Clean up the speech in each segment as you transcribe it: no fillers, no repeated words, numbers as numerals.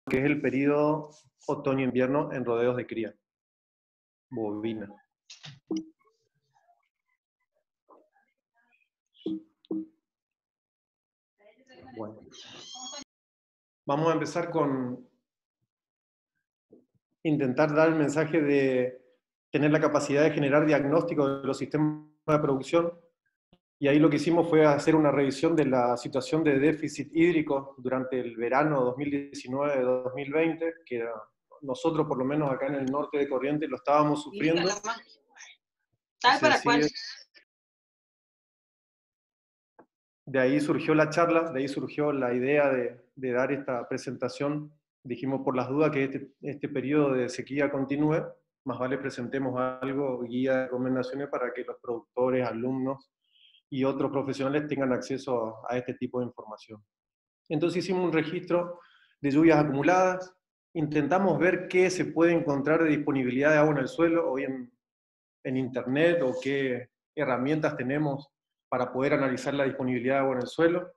que es el periodo otoño-invierno en rodeos de cría bovina. Bueno. Vamos a empezar con intentar dar el mensaje de tener la capacidad de generar diagnóstico de los sistemas de producción. Y ahí lo que hicimos fue hacer una revisión de la situación de déficit hídrico durante el verano 2019-2020, que nosotros, por lo menos acá en el norte de Corrientes, lo estábamos sufriendo. ¿Sabes para cuál? De ahí surgió la charla, de ahí surgió la idea de dar esta presentación. Dijimos, por las dudas que este periodo de sequía continúe, más vale presentemos algo, guía de recomendaciones para que los productores, alumnos y otros profesionales tengan acceso a este tipo de información. Entonces hicimos un registro de lluvias acumuladas, intentamos ver qué se puede encontrar de disponibilidad de agua en el suelo, hoy en internet, o qué herramientas tenemos para poder analizar la disponibilidad de agua en el suelo.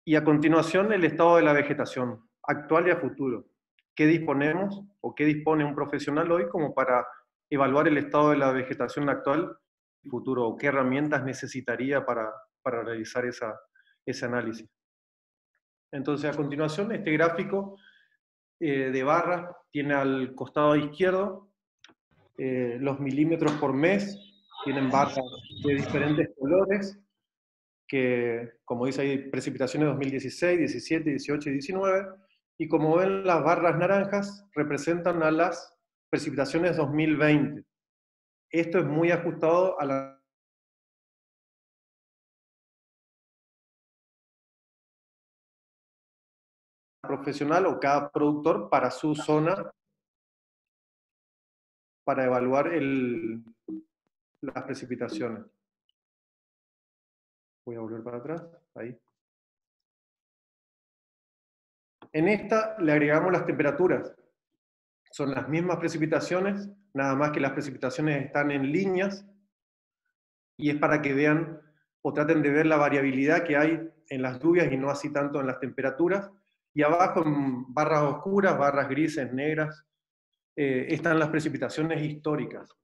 Y a continuación, el estado de la vegetación, actual y a futuro. ¿Qué disponemos o qué dispone un profesional hoy como para evaluar el estado de la vegetación actual y futuro? ¿O qué herramientas necesitaría para realizar ese análisis? Entonces, a continuación, este gráfico de barras tiene al costado izquierdo los milímetros por mes, tienen barras de diferentes colores, que, como dice ahí, precipitaciones 2016, 17, 18 y 19, y como ven, las barras naranjas representan a las precipitaciones 2020. Esto es muy ajustado a la profesional o cada productor para su zona, para evaluar las precipitaciones. Voy a volver para atrás, ahí. En esta le agregamos las temperaturas. Son las mismas precipitaciones, nada más que las precipitaciones están en líneas, y es para que vean o traten de ver la variabilidad que hay en las lluvias y no así tanto en las temperaturas. Y abajo, en barras oscuras, barras grises, negras, están las precipitaciones históricas.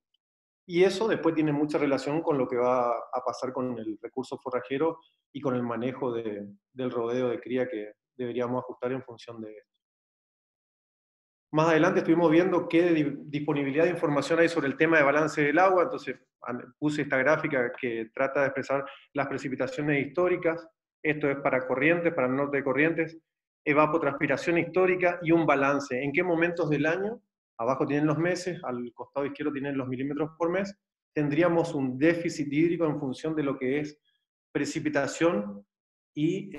Y eso después tiene mucha relación con lo que va a pasar con el recurso forrajero y con el manejo del rodeo de cría que deberíamos ajustar en función de esto. Más adelante estuvimos viendo qué disponibilidad de información hay sobre el tema de balance del agua, entonces puse esta gráfica que trata de expresar las precipitaciones históricas. Esto es para Corrientes, para el norte de Corrientes, evapotranspiración histórica y un balance. ¿En qué momentos del año? Abajo tienen los meses, al costado izquierdo tienen los milímetros por mes. Tendríamos un déficit hídrico en función de lo que es precipitación y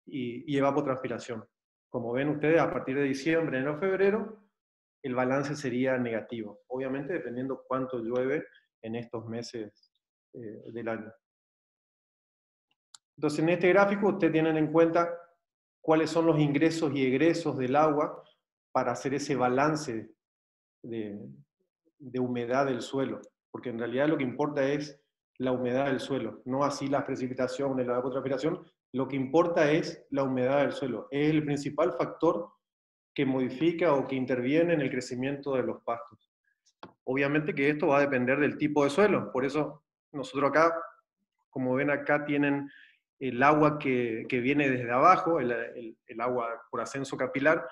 evapotranspiración. Como ven ustedes, a partir de diciembre, enero, febrero, el balance sería negativo. Obviamente dependiendo cuánto llueve en estos meses del año. Entonces, en este gráfico ustedes tienen en cuenta cuáles son los ingresos y egresos del agua para hacer ese balance de humedad del suelo. Porque en realidad lo que importa es la humedad del suelo, no así las precipitaciones, la evapotranspiración. Lo que importa es la humedad del suelo. Es el principal factor que modifica o que interviene en el crecimiento de los pastos. Obviamente que esto va a depender del tipo de suelo, por eso nosotros acá, como ven acá, tienen el agua que viene desde abajo, el agua por ascenso capilar,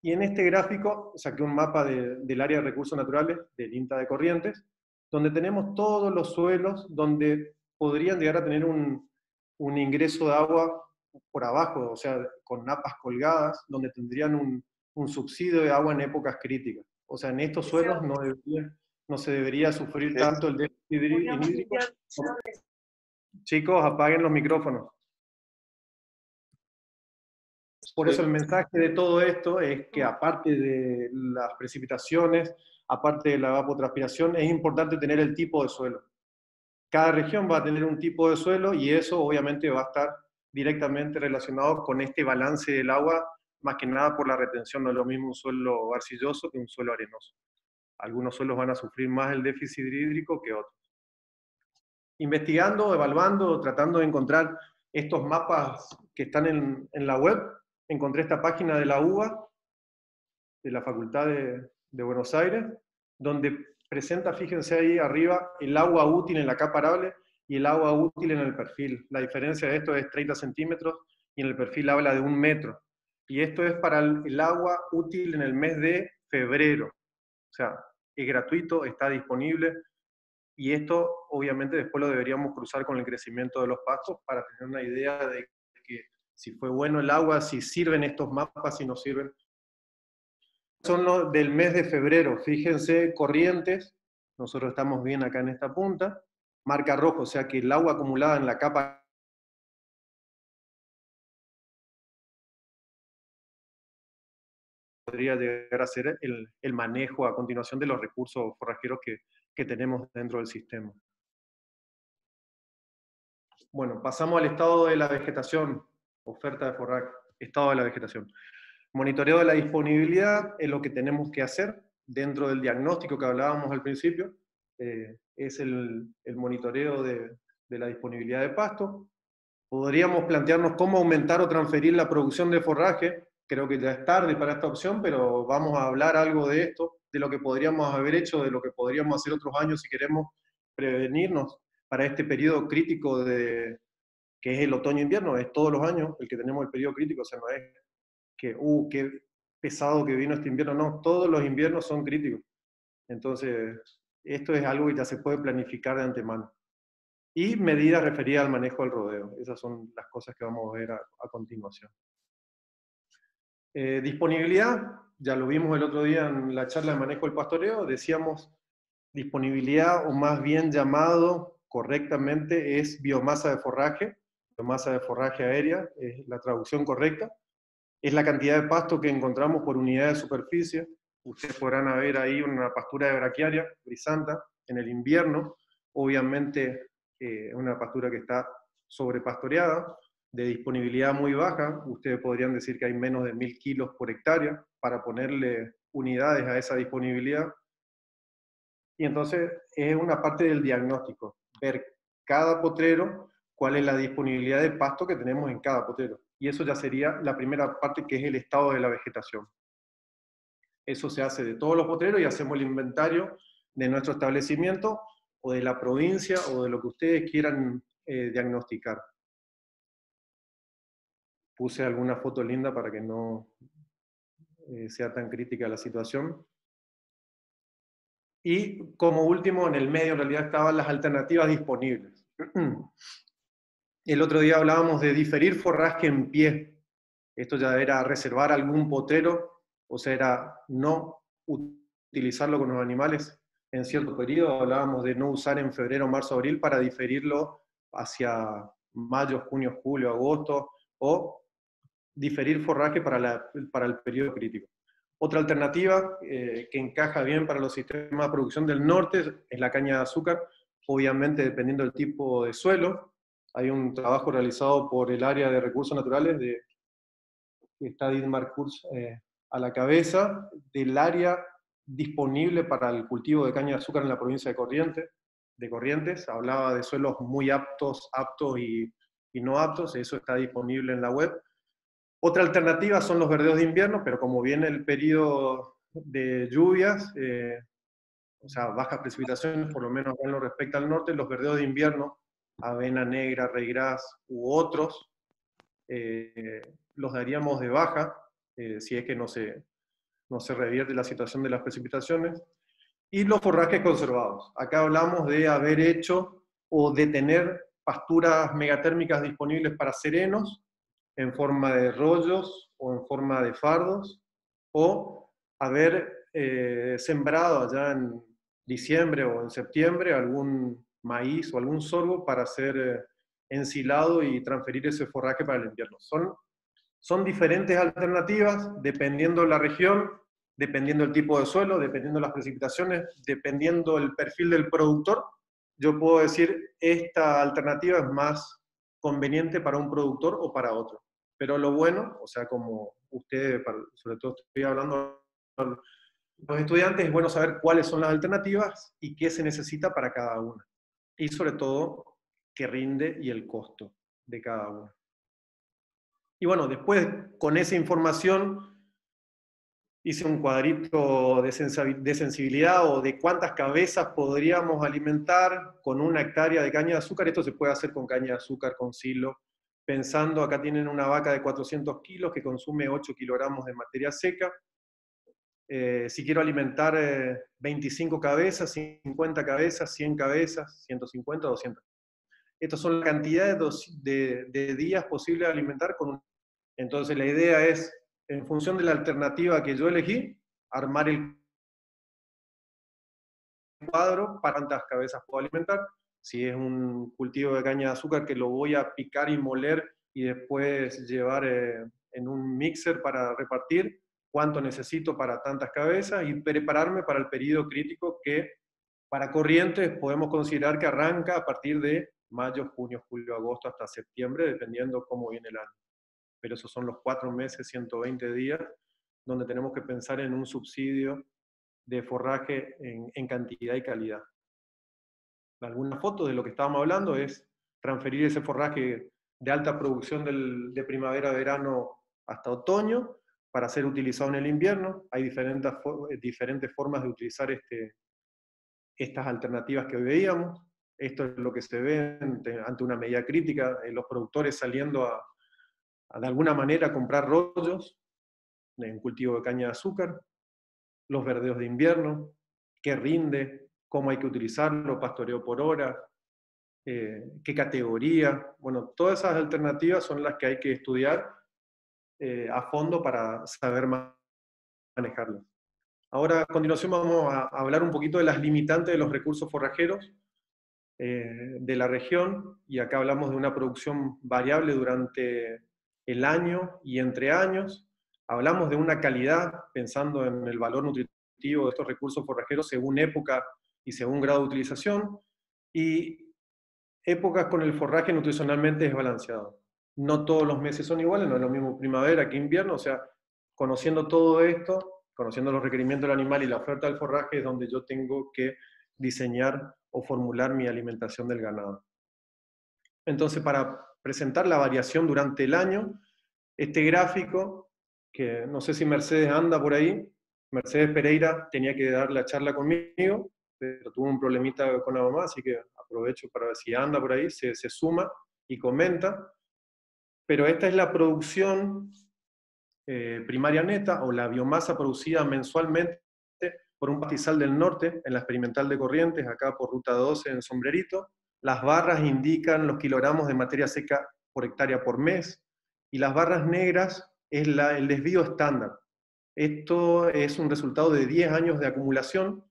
y en este gráfico saqué un mapa del área de recursos naturales del INTA de Corrientes, donde tenemos todos los suelos donde podrían llegar a tener un ingreso de agua por abajo, o sea, con napas colgadas, donde tendrían un subsidio de agua en épocas críticas. O sea, en estos suelos no se debería sufrir tanto el déficit hídrico. Chicos, apaguen los micrófonos. Por eso el mensaje de todo esto es que aparte de las precipitaciones, aparte de la evapotranspiración, es importante tener el tipo de suelo. Cada región va a tener un tipo de suelo y eso obviamente va a estar directamente relacionado con este balance del agua, más que nada por la retención. No es lo mismo un suelo arcilloso que un suelo arenoso. Algunos suelos van a sufrir más el déficit hídrico que otros. Investigando, evaluando, tratando de encontrar estos mapas que están en la web, encontré esta página de la UBA, de la Facultad de Buenos Aires, donde presenta, fíjense ahí arriba, el agua útil en la capa arable y el agua útil en el perfil. La diferencia de esto es 30 centímetros y en el perfil habla de 1 metro. Y esto es para el agua útil en el mes de febrero. O sea, es gratuito, está disponible, y esto obviamente después lo deberíamos cruzar con el crecimiento de los pastos para tener una idea de que si fue bueno el agua, si sirven estos mapas, si no sirven. Son los del mes de febrero, fíjense, Corrientes, nosotros estamos bien acá en esta punta, marca rojo, o sea que el agua acumulada en la capa podría llegar a ser el manejo a continuación de los recursos forrajeros que tenemos dentro del sistema. Bueno, pasamos al estado de la vegetación, oferta de forraje, estado de la vegetación. Monitoreo de la disponibilidad es lo que tenemos que hacer dentro del diagnóstico que hablábamos al principio, es el monitoreo de la disponibilidad de pasto. Podríamos plantearnos cómo aumentar o transferir la producción de forraje, creo que ya es tarde para esta opción, pero vamos a hablar algo de esto, de lo que podríamos haber hecho, de lo que podríamos hacer otros años si queremos prevenirnos para este periodo crítico que es el otoño-invierno, es todos los años el que tenemos el periodo crítico, o sea, no es que, qué pesado que vino este invierno, no, todos los inviernos son críticos. Entonces, esto es algo que ya se puede planificar de antemano. Y medidas referidas al manejo del rodeo, esas son las cosas que vamos a ver a continuación. Disponibilidad, ya lo vimos el otro día en la charla de manejo del pastoreo, decíamos disponibilidad, o más bien llamado correctamente, es biomasa de forraje aérea, es la traducción correcta. Es la cantidad de pasto que encontramos por unidad de superficie. Ustedes podrán ver ahí una pastura de braquiaria, brisanta, en el invierno. Obviamente, una pastura que está sobrepastoreada, de disponibilidad muy baja. Ustedes podrían decir que hay menos de 1000 kilos por hectárea para ponerle unidades a esa disponibilidad. Y entonces es una parte del diagnóstico, ver cada potrero, cuál es la disponibilidad de pasto que tenemos en cada potrero. Y eso ya sería la primera parte, que es el estado de la vegetación. Eso se hace de todos los potreros y hacemos el inventario de nuestro establecimiento o de la provincia o de lo que ustedes quieran diagnosticar. Puse alguna foto linda para que no sea tan crítica la situación. Y como último, en el medio en realidad estaban las alternativas disponibles. El otro día hablábamos de diferir forraje en pie. Esto ya era reservar algún potrero, o sea, era no utilizarlo con los animales en cierto periodo. Hablábamos de no usar en febrero, marzo, abril para diferirlo hacia mayo, junio, julio, agosto, o diferir forraje para el periodo crítico. Otra alternativa que encaja bien para los sistemas de producción del norte es la caña de azúcar, obviamente dependiendo del tipo de suelo. Hay un trabajo realizado por el área de recursos naturales, que está Dietmar Kurz a la cabeza, del área disponible para el cultivo de caña de azúcar en la provincia de Corrientes. Hablaba de suelos muy aptos y no aptos, eso está disponible en la web. Otra alternativa son los verdeos de invierno, pero como viene el periodo de lluvias, o sea, bajas precipitaciones, por lo menos en lo respecta al norte, los verdeos de invierno, avena negra, ryegrass u otros, los daríamos de baja, si es que no se revierte la situación de las precipitaciones. Y los forrajes conservados. Acá hablamos de haber hecho o de tener pasturas megatérmicas disponibles para serenos, en forma de rollos o en forma de fardos, o haber sembrado allá en diciembre o en septiembre algún maíz o algún sorgo para hacer ensilado y transferir ese forraje para el invierno. Son diferentes alternativas dependiendo de la región, dependiendo del tipo de suelo, dependiendo de las precipitaciones, dependiendo del perfil del productor. Yo puedo decir, esta alternativa es más conveniente para un productor o para otro. Pero lo bueno, o sea, como ustedes, sobre todo estoy hablando a los estudiantes, es bueno saber cuáles son las alternativas y qué se necesita para cada una. Y sobre todo, qué rinde y el costo de cada una. Y bueno, después con esa información hice un cuadrito de sensibilidad o de cuántas cabezas podríamos alimentar con 1 hectárea de caña de azúcar. Esto se puede hacer con caña de azúcar, con silo. Pensando, acá tienen una vaca de 400 kilos que consume 8 kilogramos de materia seca. Si quiero alimentar 25 cabezas, 50 cabezas, 100 cabezas, 150, 200. Estas son las cantidades de días posibles de alimentar con un... Entonces la idea es, en función de la alternativa que yo elegí, armar el cuadro para cuántas cabezas puedo alimentar. Si es un cultivo de caña de azúcar que lo voy a picar y moler y después llevar en un mixer para repartir, cuánto necesito para tantas cabezas y prepararme para el periodo crítico que para Corrientes podemos considerar que arranca a partir de mayo, junio, julio, agosto hasta septiembre, dependiendo cómo viene el año. Pero esos son los 4 meses, 120 días, donde tenemos que pensar en un subsidio de forraje en cantidad y calidad. Alguna foto de lo que estábamos hablando es transferir ese forraje de alta producción de primavera-verano hasta otoño para ser utilizado en el invierno. Hay diferentes formas de utilizar estas alternativas que hoy veíamos. Esto es lo que se ve ante una medida crítica, los productores saliendo a de alguna manera comprar rollos en cultivo de caña de azúcar, los verdeos de invierno, qué rinde, cómo hay que utilizarlo, pastoreo por hora, qué categoría. Bueno, todas esas alternativas son las que hay que estudiar a fondo para saber manejarlas. Ahora, a continuación, vamos a hablar un poquito de las limitantes de los recursos forrajeros de la región, y acá hablamos de una producción variable durante el año y entre años. Hablamos de una calidad, pensando en el valor nutritivo de estos recursos forrajeros según época y según grado de utilización, y épocas con el forraje nutricionalmente desbalanceado. No todos los meses son iguales, no es lo mismo primavera que invierno, o sea, conociendo todo esto, conociendo los requerimientos del animal y la oferta del forraje, es donde yo tengo que diseñar o formular mi alimentación del ganado. Entonces, para presentar la variación durante el año, este gráfico, que no sé si Mercedes anda por ahí, Mercedes Pereira tenía que dar la charla conmigo, pero tuvo un problemita con la mamá, así que aprovecho para ver si anda por ahí, se suma y comenta. Pero esta es la producción primaria neta, o la biomasa producida mensualmente por un pastizal del norte, en la experimental de Corrientes, acá por ruta 12 en Sombrerito. Las barras indican los kilogramos de materia seca por hectárea por mes, y las barras negras es el desvío estándar. Esto es un resultado de 10 años de acumulación,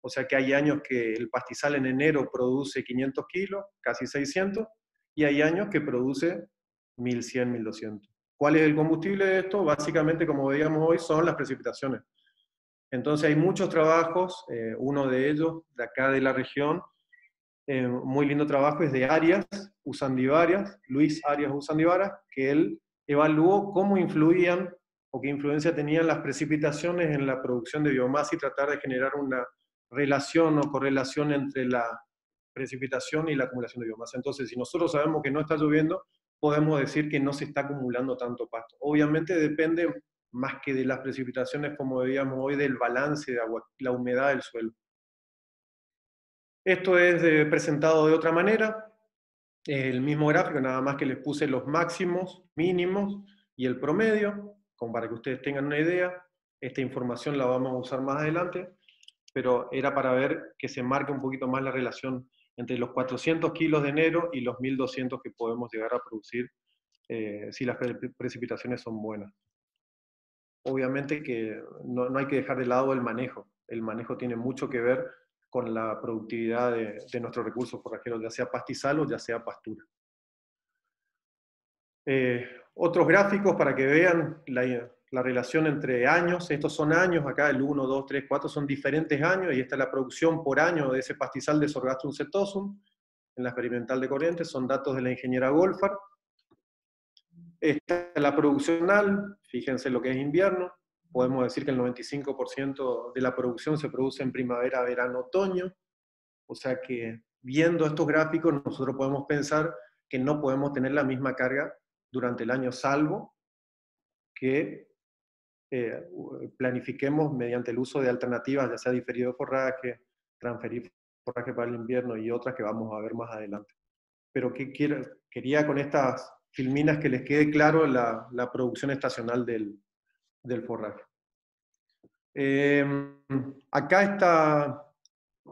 o sea que hay años que el pastizal en enero produce 500 kilos, casi 600, y hay años que produce 1100, 1200. ¿Cuál es el combustible de esto? Básicamente, como veíamos hoy, son las precipitaciones. Entonces hay muchos trabajos, uno de ellos, de acá de la región, muy lindo trabajo, es de Arias Usandivarias, Luis Arias Usandivarias, que él evaluó cómo influían o qué influencia tenían las precipitaciones en la producción de biomasa y tratar de generar una relación o correlación entre la precipitación y la acumulación de biomasa. Entonces, si nosotros sabemos que no está lloviendo, podemos decir que no se está acumulando tanto pasto. Obviamente depende más que de las precipitaciones, como veíamos hoy, del balance de agua, la humedad del suelo. Esto es presentado de otra manera, el mismo gráfico, nada más que les puse los máximos, mínimos y el promedio, como para que ustedes tengan una idea. Esta información la vamos a usar más adelante, pero era para ver que se marque un poquito más la relación entre los 400 kilos de enero y los 1200 que podemos llegar a producir si las precipitaciones son buenas. Obviamente que no hay que dejar de lado el manejo. El manejo tiene mucho que ver con la productividad de nuestros recursos forrajeros, ya sea pastizal o ya sea pastura. Otros gráficos para que vean la relación entre años. Estos son años, acá el 1, 2, 3, 4 son diferentes años, y esta es la producción por año de ese pastizal de Sorghastrum setosum en la experimental de Corrientes, son datos de la ingeniera Golfar. Esta es la producción anual, fíjense lo que es invierno, podemos decir que el 95% de la producción se produce en primavera, verano, otoño, o sea que viendo estos gráficos nosotros podemos pensar que no podemos tener la misma carga durante el año, salvo que planifiquemos mediante el uso de alternativas, ya sea diferido forraje, transferir forraje para el invierno y otras que vamos a ver más adelante. Pero quería con estas filminas que les quede claro la producción estacional del forraje. Acá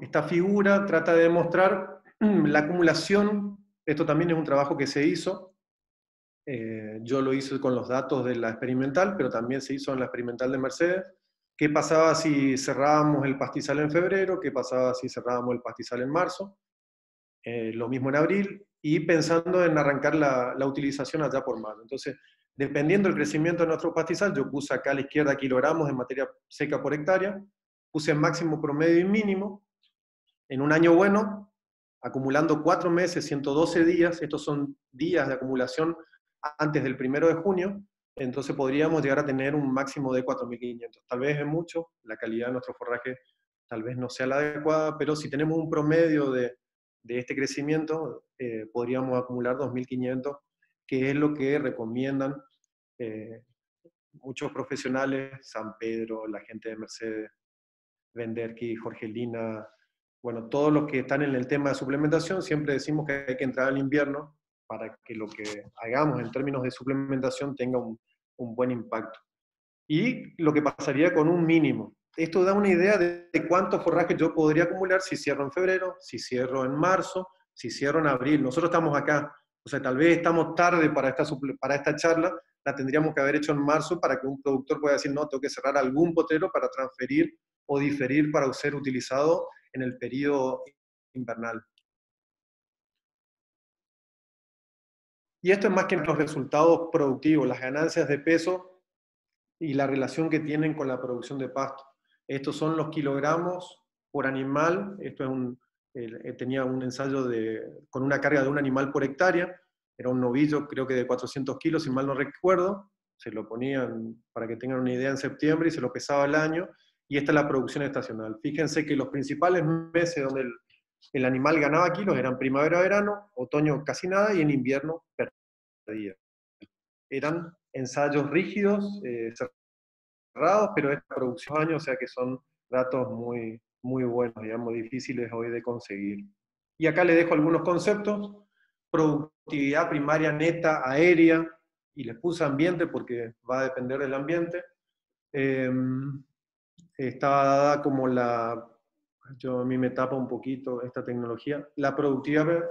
esta figura trata de demostrar la acumulación. Esto también es un trabajo que se hizo. Yo lo hice con los datos de la experimental, pero también se hizo en la experimental de Mercedes. ¿Qué pasaba si cerrábamos el pastizal en febrero? ¿Qué pasaba si cerrábamos el pastizal en marzo? Lo mismo en abril, y pensando en arrancar la utilización allá por marzo. Entonces, dependiendo del crecimiento de nuestro pastizal, yo puse acá a la izquierda kilogramos en materia seca por hectárea, puse máximo, promedio y mínimo. En un año bueno, acumulando 4 meses, 112 días, estos son días de acumulación antes del 1 de junio, entonces podríamos llegar a tener un máximo de 4.500. Tal vez es mucho, la calidad de nuestro forraje tal vez no sea la adecuada, pero si tenemos un promedio de este crecimiento, podríamos acumular 2.500, que es lo que recomiendan muchos profesionales, San Pedro, la gente de Mercedes, Venderki, Jorgelina, bueno, todos los que están en el tema de suplementación, siempre decimos que hay que entrar al invierno para que lo que hagamos en términos de suplementación tenga un buen impacto. Y lo que pasaría con un mínimo. Esto da una idea de cuánto forraje yo podría acumular si cierro en febrero, si cierro en marzo, si cierro en abril. Nosotros estamos acá, o sea, tal vez estamos tarde para esta charla, la tendríamos que haber hecho en marzo para que un productor pueda decir, no, tengo que cerrar algún potrero para transferir o diferir para ser utilizado en el periodo invernal. Y esto es más que los resultados productivos, las ganancias de peso y la relación que tienen con la producción de pasto. Estos son los kilogramos por animal. Esto es tenía un ensayo con una carga de un animal por hectárea. Era un novillo, creo que de 400 kilos, si mal no recuerdo. Se lo ponían, para que tengan una idea, en septiembre y se lo pesaba al año. Y esta es la producción estacional. Fíjense que los principales meses donde el animal ganaba kilos eran primavera, verano, otoño casi nada y en invierno perdía. Eran ensayos rígidos, cerrados, pero es producción año, o sea que son datos muy, muy buenos, digamos, difíciles hoy de conseguir. Y acá le dejo algunos conceptos: productividad primaria neta aérea, y les puse ambiente porque va a depender del ambiente. Está dada como a mí me tapa un poquito esta tecnología, la productividad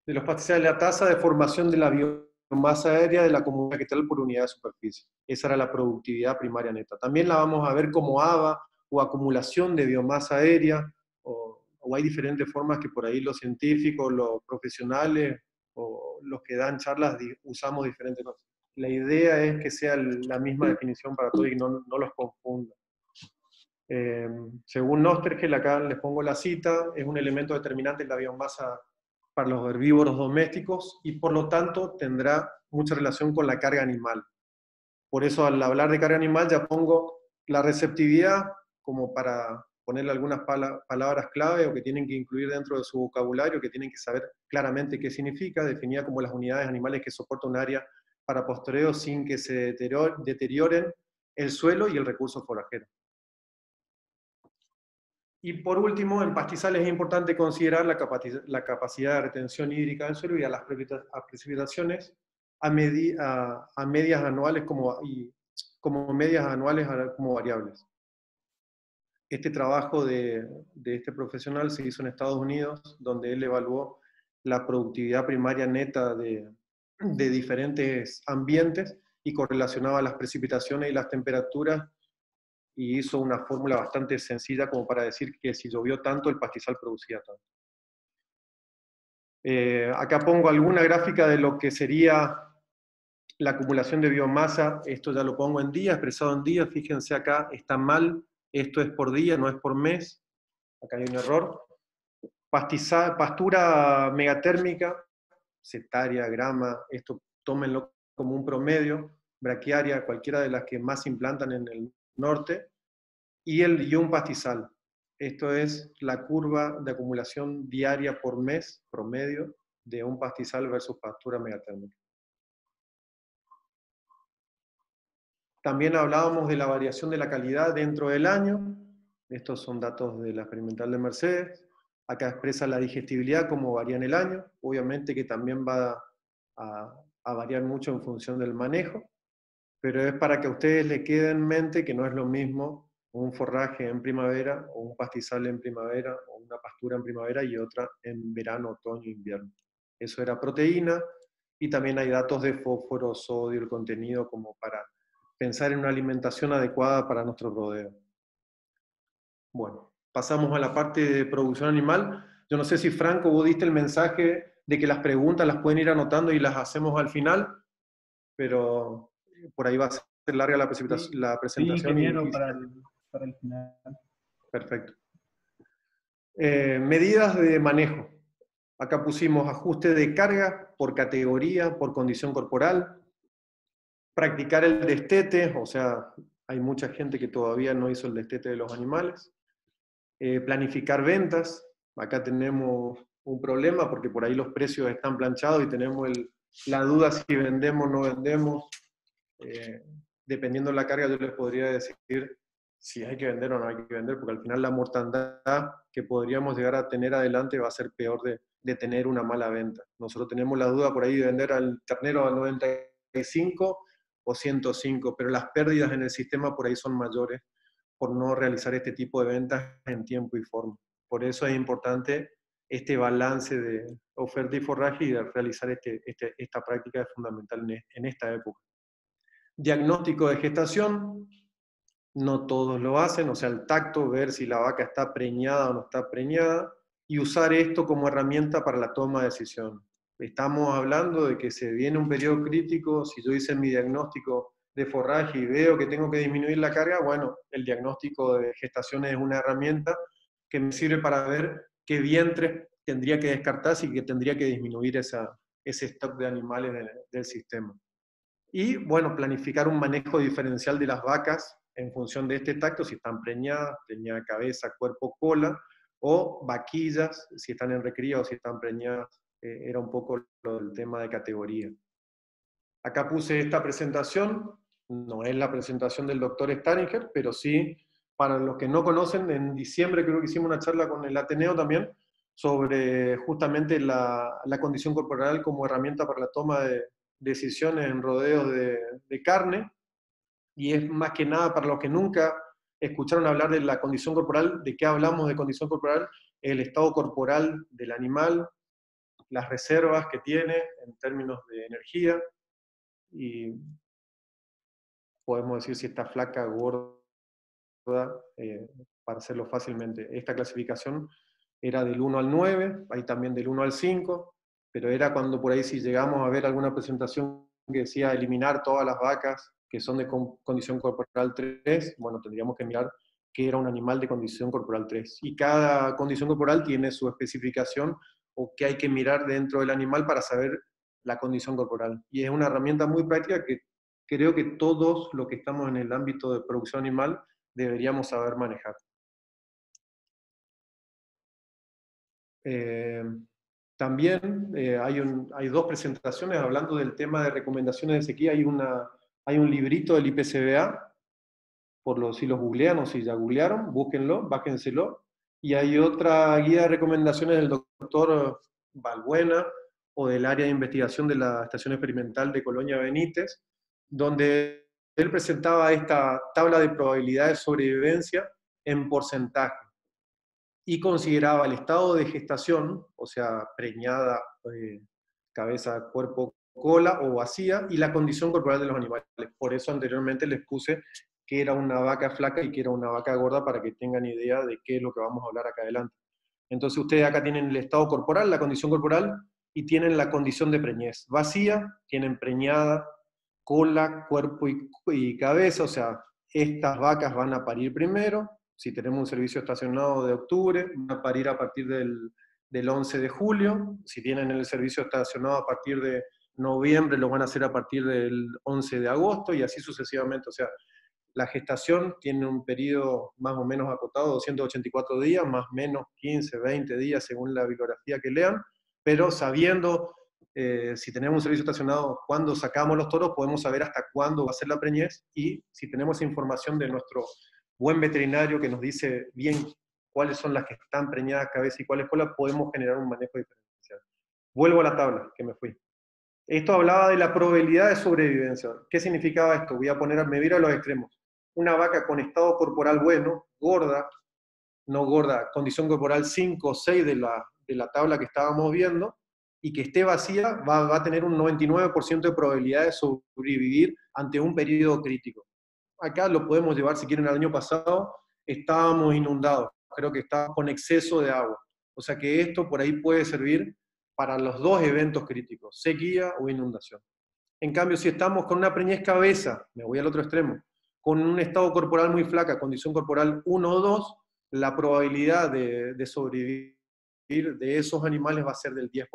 de los pastizales, la tasa de formación de la biomasa aérea de la comunidad vegetal por unidad de superficie. Esa era la productividad primaria neta. También la vamos a ver como ABA o acumulación de biomasa aérea, o hay diferentes formas que por ahí los científicos, los profesionales o los que dan charlas usamos diferentes cosas. La idea es que sea la misma definición para todos y no los confunda. Según Nostergel, acá les pongo la cita, es un elemento determinante en la biomasa para los herbívoros domésticos y por lo tanto tendrá mucha relación con la carga animal. Por eso al hablar de carga animal ya pongo la receptividad como para ponerle algunas palabras clave o que tienen que incluir dentro de su vocabulario, que tienen que saber claramente qué significa, definida como las unidades animales que soporta un área para postureo sin que se deterioren el suelo y el recurso forajero. Y por último, en pastizales es importante considerar la capacidad de retención hídrica del suelo y a las precipitaciones a medias anuales como medias anuales como variables. Este trabajo de este profesional se hizo en Estados Unidos, donde él evaluó la productividad primaria neta de diferentes ambientes y correlacionaba las precipitaciones y las temperaturas, y hizo una fórmula bastante sencilla como para decir que si llovió tanto, el pastizal producía tanto. Acá pongo alguna gráfica de lo que sería la acumulación de biomasa. Esto ya lo pongo en días, expresado en días. Fíjense acá, está mal. Esto es por día, no es por mes. Acá hay un error. Pastura megatérmica, hectárea, grama, esto tómenlo como un promedio. Braquiaria, cualquiera de las que más se implantan en el norte. Y un pastizal. Esto es la curva de acumulación diaria por mes, promedio, de un pastizal versus pastura megatérmica. También hablábamos de la variación de la calidad dentro del año. Estos son datos de la experimental de Mercedes. Acá expresa la digestibilidad, cómo varía en el año. Obviamente que también va a variar mucho en función del manejo, pero es para que a ustedes le quede en mente que no es lo mismo un forraje en primavera, o un pastizal en primavera, o una pastura en primavera y otra en verano, otoño, invierno. Eso era proteína, y también hay datos de fósforo, sodio, el contenido, como para pensar en una alimentación adecuada para nuestro rodeo. Bueno, pasamos a la parte de producción animal. Yo no sé si, Franco, vos diste el mensaje de que las preguntas las pueden ir anotando y las hacemos al final, pero por ahí va a ser larga la Sí, presentación y ingeniero, difícil. para el final. Perfecto. Medidas de manejo. Acá pusimos ajuste de carga por categoría, por condición corporal. Practicar el destete, o sea, hay mucha gente que todavía no hizo el destete de los animales. Planificar ventas. Acá tenemos un problema porque por ahí los precios están planchados y tenemos la duda si vendemos o no vendemos. Dependiendo de la carga, yo les podría decir si hay que vender o no hay que vender, porque al final la mortandad que podríamos llegar a tener adelante va a ser peor de tener una mala venta. Nosotros tenemos la duda por ahí de vender al ternero a 95 o 105, pero las pérdidas en el sistema por ahí son mayores por no realizar este tipo de ventas en tiempo y forma. Por eso es importante este balance de oferta y forraje, y de realizar esta práctica es fundamental en esta época. Diagnóstico de gestación, no todos lo hacen, o sea, el tacto, ver si la vaca está preñada o no está preñada, y usar esto como herramienta para la toma de decisión. Estamos hablando de que se viene un periodo crítico. Si yo hice mi diagnóstico de forraje y veo que tengo que disminuir la carga, bueno, el diagnóstico de gestación es una herramienta que me sirve para ver qué vientre tendría que descartarse y que tendría que disminuir ese stock de animales del sistema. Y bueno, planificar un manejo diferencial de las vacas en función de este tacto, si están preñadas, preñada cabeza, cuerpo, cola, o vaquillas, si están en recría o si están preñadas. Era un poco el tema de categoría. Acá puse esta presentación, no es la presentación del doctor Staniger, pero sí, para los que no conocen, en diciembre creo que hicimos una charla con el Ateneo también, sobre justamente la condición corporal como herramienta para la toma de decisiones en rodeos de carne, y es más que nada para los que nunca escucharon hablar de la condición corporal. ¿De qué hablamos de condición corporal? El estado corporal del animal, las reservas que tiene en términos de energía, y podemos decir si está flaca, gorda, para hacerlo fácilmente. Esta clasificación era del 1 al 9, hay también del 1 al 5, pero era cuando por ahí si llegamos a ver alguna presentación que decía eliminar todas las vacas que son de condición corporal 3, bueno, tendríamos que mirar qué era un animal de condición corporal 3. Y cada condición corporal tiene su especificación o qué hay que mirar dentro del animal para saber la condición corporal. Y es una herramienta muy práctica que creo que todos los que estamos en el ámbito de producción animal deberíamos saber manejar. También hay dos presentaciones hablando del tema de recomendaciones de sequía. Hay un librito del IPCBA, si los googlean o si ya googlearon, búsquenlo, bájenselo. Y hay otra guía de recomendaciones del doctor Balbuena, o del área de investigación de la Estación Experimental de Colonia Benítez, donde él presentaba esta tabla de probabilidades de sobrevivencia en porcentaje, y consideraba el estado de gestación, o sea, preñada, cabeza, cuerpo, cola o vacía, y la condición corporal de los animales. Por eso anteriormente les puse que era una vaca flaca y que era una vaca gorda, para que tengan idea de qué es lo que vamos a hablar acá adelante. Entonces ustedes acá tienen el estado corporal, la condición corporal, y tienen la condición de preñez. Vacía, tienen preñada, cola, cuerpo y cabeza, o sea, estas vacas van a parir primero. Si tenemos un servicio estacionado de octubre, van a parir a partir del 11 de julio. Si tienen el servicio estacionado a partir de noviembre, lo van a hacer a partir del 11 de agosto, y así sucesivamente. O sea, la gestación tiene un periodo más o menos acotado, 284 días, más o menos 15, 20 días, según la bibliografía que lean, pero sabiendo Si tenemos un servicio estacionado, cuando sacamos los toros, podemos saber hasta cuándo va a ser la preñez, y si tenemos esa información de nuestro buen veterinario que nos dice bien cuáles son las que están preñadas cabeza y cuáles cola, podemos generar un manejo diferencial. Vuelvo a la tabla, que me fui. Esto hablaba de la probabilidad de sobrevivencia. ¿Qué significaba esto? Voy a medir a los extremos. Una vaca con estado corporal bueno, gorda, no gorda, condición corporal 5 o 6 de la tabla que estábamos viendo, y que esté vacía, va a tener un 99% de probabilidad de sobrevivir ante un periodo crítico. Acá lo podemos llevar, si quieren, al año pasado, estábamos inundados, creo que estábamos con exceso de agua. O sea que esto por ahí puede servir para los dos eventos críticos, sequía o inundación. En cambio, si estamos con una preñez cabeza, me voy al otro extremo, con un estado corporal muy flaca, condición corporal 1 o 2, la probabilidad de sobrevivir de esos animales va a ser del 10%.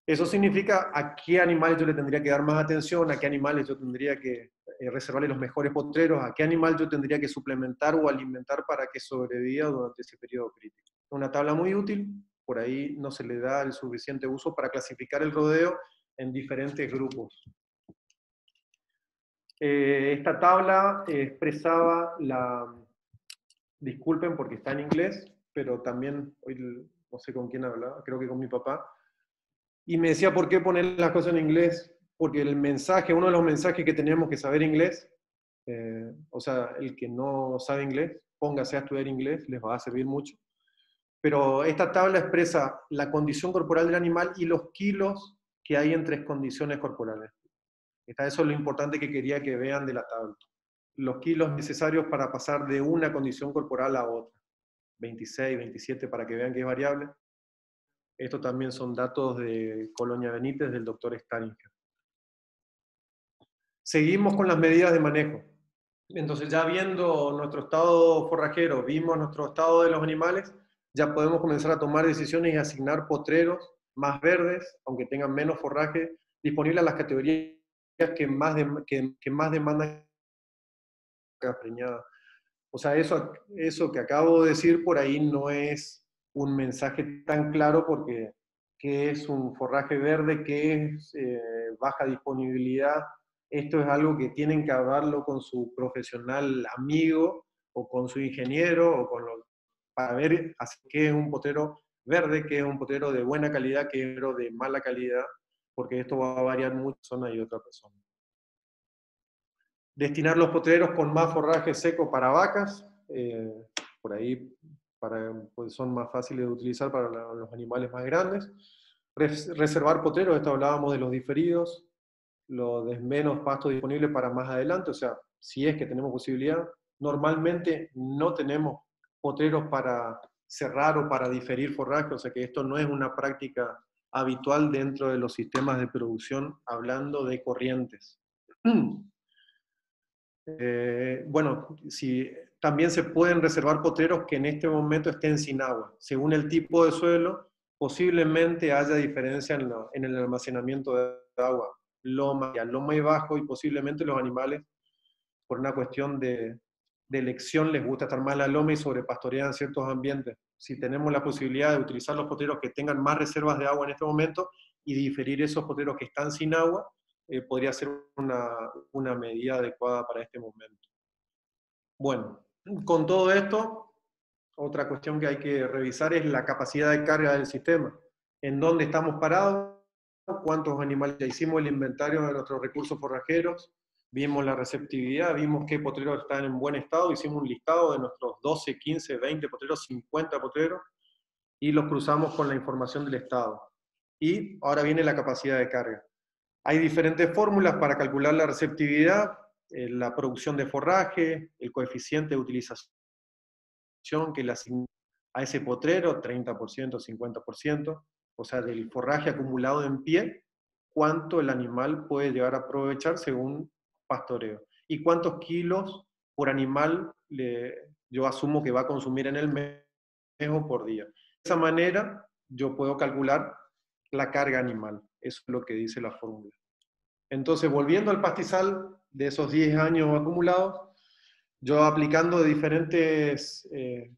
Eso significa a qué animales yo le tendría que dar más atención, a qué animales yo tendría que reservarle los mejores potreros, a qué animal yo tendría que suplementar o alimentar para que sobreviva durante ese periodo crítico. Una tabla muy útil, por ahí no se le da el suficiente uso para clasificar el rodeo en diferentes grupos. Esta tabla expresaba disculpen porque está en inglés, pero también, hoy no sé con quién hablaba, creo que con mi papá, y me decía por qué poner las cosas en inglés, porque el mensaje, uno de los mensajes que tenemos que saber inglés, o sea, el que no sabe inglés, póngase a estudiar inglés, les va a servir mucho. Pero esta tabla expresa la condición corporal del animal y los kilos que hay en 3 condiciones corporales. Eso es lo importante que quería que vean de la tabla. Los kilos necesarios para pasar de una condición corporal a otra. 26, 27, para que vean que es variable. Estos también son datos de Colonia Benítez, del doctor Staringer. Seguimos con las medidas de manejo. Entonces, ya viendo nuestro estado forrajero, vimos nuestro estado de los animales, ya podemos comenzar a tomar decisiones y asignar potreros más verdes, aunque tengan menos forraje, disponibles a las categorías que más demandan preñada. O sea, eso que acabo de decir por ahí no es un mensaje tan claro, porque ¿qué es un forraje verde? ¿Qué es baja disponibilidad? Esto es algo que tienen que hablarlo con su profesional amigo o con su ingeniero para ver qué es un potrero verde, qué es un potrero de buena calidad, qué es un potrero de mala calidad, porque esto va a variar mucho de persona y otra persona. Destinar los potreros con más forraje seco para vacas, por ahí pues son más fáciles de utilizar para los animales más grandes. Reservar potreros, esto hablábamos de los diferidos, los de menos pasto disponible para más adelante, o sea, si es que tenemos posibilidad. Normalmente no tenemos potreros para cerrar o para diferir forraje, o sea que esto no es una práctica habitual dentro de los sistemas de producción, hablando de corrientes. Bueno, también se pueden reservar potreros que en este momento estén sin agua. Según el tipo de suelo, posiblemente haya diferencia en el almacenamiento de agua. Loma y bajo, y posiblemente los animales, por una cuestión de elección, les gusta estar más en la loma y sobrepastorean ciertos ambientes. Si tenemos la posibilidad de utilizar los potreros que tengan más reservas de agua en este momento y diferir esos potreros que están sin agua, podría ser una medida adecuada para este momento. Bueno, con todo esto, otra cuestión que hay que revisar es la capacidad de carga del sistema. ¿En dónde estamos parados? ¿Cuántos animales? Ya hicimos el inventario de nuestros recursos forrajeros, vimos la receptividad, vimos qué potreros están en buen estado, hicimos un listado de nuestros 12, 15, 20 potreros, 50 potreros, y los cruzamos con la información del estado. Y ahora viene la capacidad de carga. Hay diferentes fórmulas para calcular la receptividad, la producción de forraje, el coeficiente de utilización que le asigna a ese potrero, 30%, 50%, o sea, del forraje acumulado en pie, cuánto el animal puede llegar a aprovechar según pastoreo, y cuántos kilos por animal yo asumo que va a consumir en el mes o por día. De esa manera yo puedo calcular la carga animal, eso es lo que dice la fórmula. Entonces, volviendo al pastizal de esos 10 años acumulados, yo aplicando diferentes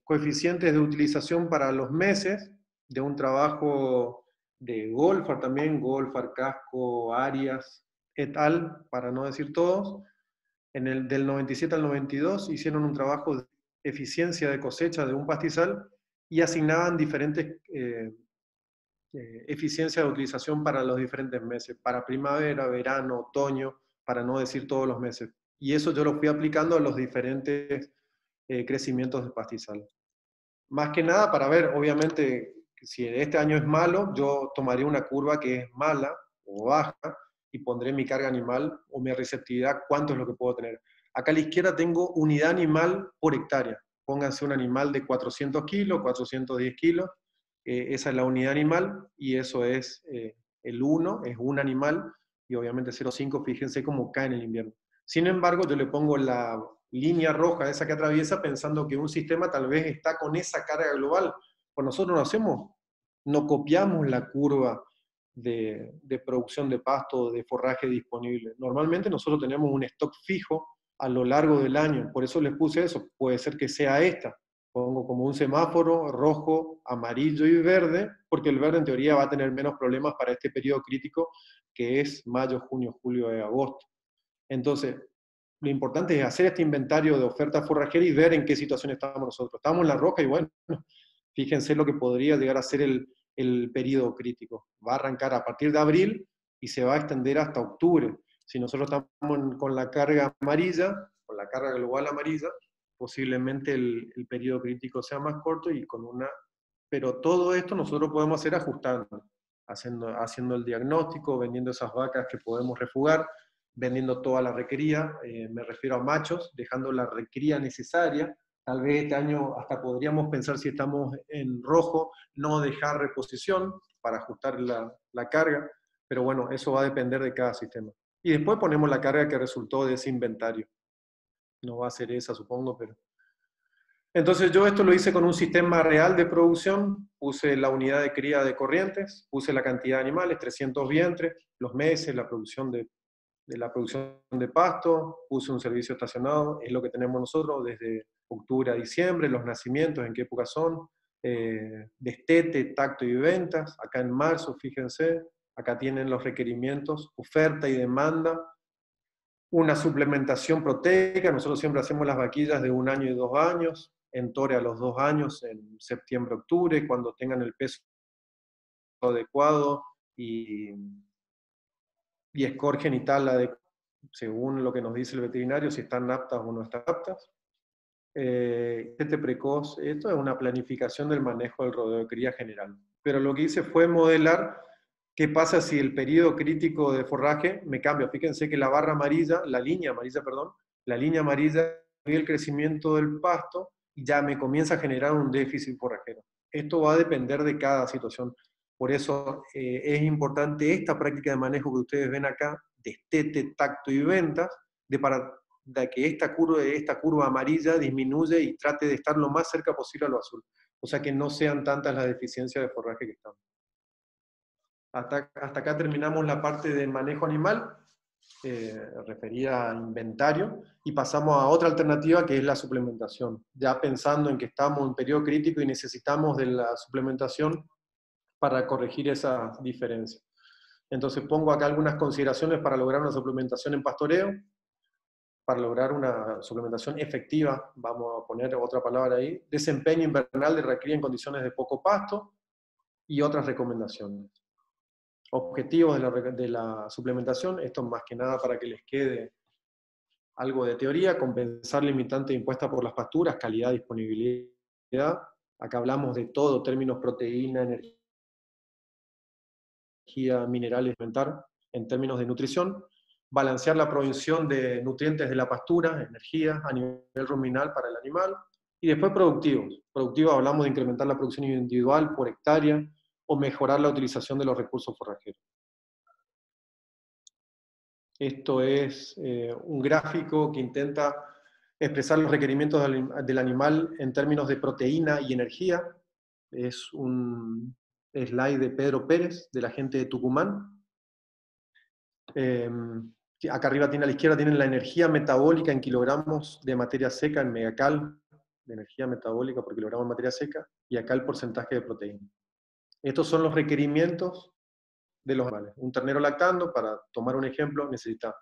coeficientes de utilización para los meses de un trabajo de Goldfarb también, Goldfarb, Casco, Arias, et al., para no decir todos. Del 97 al 92 hicieron un trabajo de eficiencia de cosecha de un pastizal y asignaban diferentes eficiencias de utilización para los diferentes meses, para primavera, verano, otoño, para no decir todos los meses. Y eso yo lo fui aplicando a los diferentes crecimientos de pastizal. Más que nada para ver, obviamente, si este año es malo, yo tomaré una curva que es mala o baja y pondré mi carga animal o mi receptividad, cuánto es lo que puedo tener. Acá a la izquierda tengo unidad animal por hectárea. Pónganse un animal de 400 kilos, 410 kilos, esa es la unidad animal y eso es el 1, es un animal, y obviamente 0,5, fíjense cómo cae en el invierno. Sin embargo, yo le pongo la línea roja esa que atraviesa pensando que un sistema tal vez está con esa carga global. Pues nosotros no hacemos, no copiamos la curva de producción de pasto, de forraje disponible. Normalmente nosotros tenemos un stock fijo a lo largo del año, por eso les puse eso, puede ser que sea esta. Pongo como un semáforo rojo, amarillo y verde, porque el verde en teoría va a tener menos problemas para este periodo crítico que es mayo, junio, julio y agosto. Entonces, lo importante es hacer este inventario de oferta forrajera y ver en qué situación estamos nosotros. Estamos en la roja y bueno, fíjense lo que podría llegar a ser el periodo crítico. Va a arrancar a partir de abril y se va a extender hasta octubre. Si nosotros estamos con la carga amarilla, con la carga global amarilla, posiblemente el periodo crítico sea más corto y con una... Pero todo esto nosotros podemos hacer ajustando, haciendo el diagnóstico, vendiendo esas vacas que podemos refugar, vendiendo toda la recría, me refiero a machos, dejando la recría necesaria. Tal vez este año hasta podríamos pensar, si estamos en rojo, no dejar reposición para ajustar la carga, pero bueno, eso va a depender de cada sistema. Y después ponemos la carga que resultó de ese inventario. No va a ser esa, supongo, pero... Entonces yo esto lo hice con un sistema real de producción, puse la unidad de cría de Corrientes, puse la cantidad de animales, 300 vientres, los meses, la producción de la producción de pasto, puse un servicio estacionado, es lo que tenemos nosotros desde octubre a diciembre, los nacimientos, en qué época son, destete, tacto y ventas, acá en marzo, fíjense, acá tienen los requerimientos, oferta y demanda, una suplementación proteica, nosotros siempre hacemos las vaquillas de 1 año y 2 años, en tore a los 2 años, en septiembre, octubre, cuando tengan el peso adecuado y score genital adecuado, según lo que nos dice el veterinario, si están aptas o no están aptas. Este precoz, esto es una planificación del manejo del rodeo de cría general. Pero lo que hice fue modelar qué pasa si el periodo crítico de forraje me cambia. Fíjense que la barra amarilla, la línea amarilla ve el crecimiento del pasto y ya me comienza a generar un déficit forrajero. Esto va a depender de cada situación. Por eso es importante esta práctica de manejo que ustedes ven acá, destete, tacto y ventas, de que esta curva amarilla disminuye y trate de estar lo más cerca posible a lo azul. O sea que no sean tantas las deficiencias de forraje que estamos. Hasta acá terminamos la parte del manejo animal, referida a inventario, y pasamos a otra alternativa que es la suplementación. Ya pensando en que estamos en periodo crítico y necesitamos de la suplementación para corregir esas diferencias. Entonces pongo acá algunas consideraciones para lograr una suplementación en pastoreo. Para lograr una suplementación efectiva, vamos a poner otra palabra ahí, desempeño invernal de recría en condiciones de poco pasto y otras recomendaciones. Objetivos de la suplementación, esto más que nada para que les quede algo de teoría: compensar limitante impuesta por las pasturas, calidad, disponibilidad. Acá hablamos de todo, términos proteína, energía, minerales, alimentar, en términos de nutrición. Balancear la provisión de nutrientes de la pastura, energía a nivel ruminal para el animal. Y después productivos. Productivos hablamos de incrementar la producción individual por hectárea o mejorar la utilización de los recursos forrajeros. Esto es un gráfico que intenta expresar los requerimientos del animal en términos de proteína y energía. Es un slide de Pedro Pérez, de la gente de Tucumán. Acá arriba a la izquierda tienen la energía metabólica en kilogramos de materia seca en megacal, de energía metabólica por kilogramo de materia seca, y acá el porcentaje de proteína. Estos son los requerimientos de los animales. Un ternero lactando, para tomar un ejemplo, necesita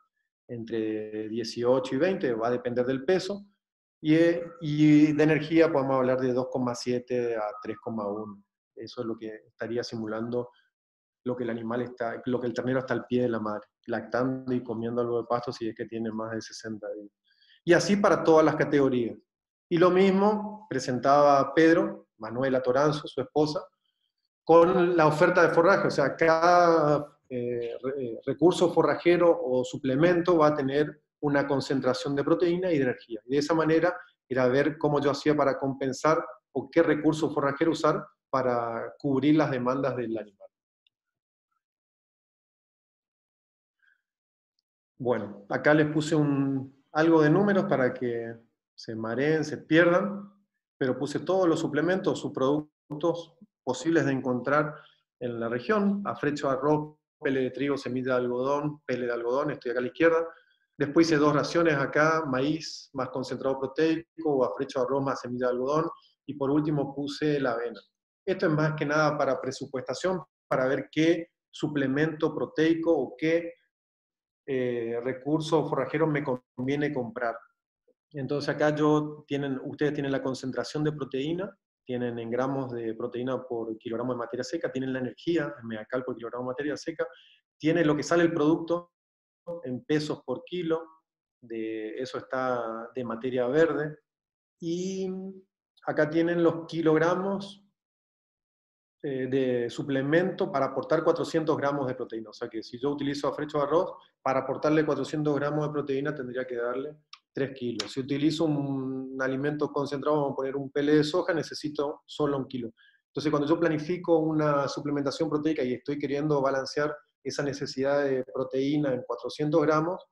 entre 18 y 20, va a depender del peso, y de energía podemos hablar de 2,7 a 3,1. Eso es lo que estaría simulando lo que el animal está, lo que el ternero está al pie de la madre, lactando y comiendo algo de pasto si es que tiene más de 60 días. Y así para todas las categorías. Y lo mismo presentaba Pedro, Manuela Toranzo, su esposa, con la oferta de forraje. O sea, cada recurso forrajero o suplemento va a tener una concentración de proteína y de energía. Y de esa manera era ver cómo yo hacía para compensar o qué recurso forrajero usar para cubrir las demandas del animal. Bueno, acá les puse algo de números para que se mareen, se pierdan, pero puse todos los suplementos, subproductos posibles de encontrar en la región: afrecho, arroz, pele de trigo, semilla de algodón, pele de algodón, estoy acá a la izquierda. Después hice 2 raciones acá: maíz más concentrado proteico, o afrecho, arroz más semilla de algodón, y por último puse la avena. Esto es más que nada para presupuestación, para ver qué suplemento proteico o qué recurso forrajero me conviene comprar. Entonces acá ustedes tienen la concentración de proteína, tienen en gramos de proteína por kilogramo de materia seca, tienen la energía en megacal por kilogramo de materia seca, tiene lo que sale el producto en pesos por kilo, eso está de materia verde, y acá tienen los kilogramos de suplemento para aportar 400 gramos de proteína. O sea que si yo utilizo afrecho de arroz, para aportarle 400 gramos de proteína tendría que darle 3 kilos. Si utilizo un alimento concentrado, vamos a poner un pele de soja, necesito solo 1 kilo. Entonces cuando yo planifico una suplementación proteica y estoy queriendo balancear esa necesidad de proteína en 400 gramos,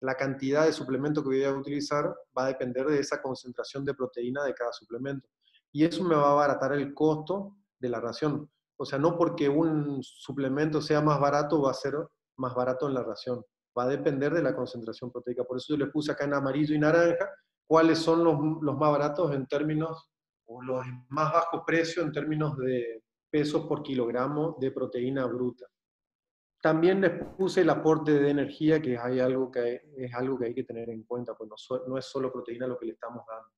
la cantidad de suplemento que voy a utilizar va a depender de esa concentración de proteína de cada suplemento. Y eso me va a abaratar el costo de la ración. O sea, no porque un suplemento sea más barato va a ser más barato en la ración. Va a depender de la concentración proteica. Por eso yo le puse acá en amarillo y naranja cuáles son los más baratos en términos, o los más bajos precios en términos de pesos por kilogramo de proteína bruta. También les puse el aporte de energía, que es algo que hay que tener en cuenta, pues no es solo proteína lo que le estamos dando.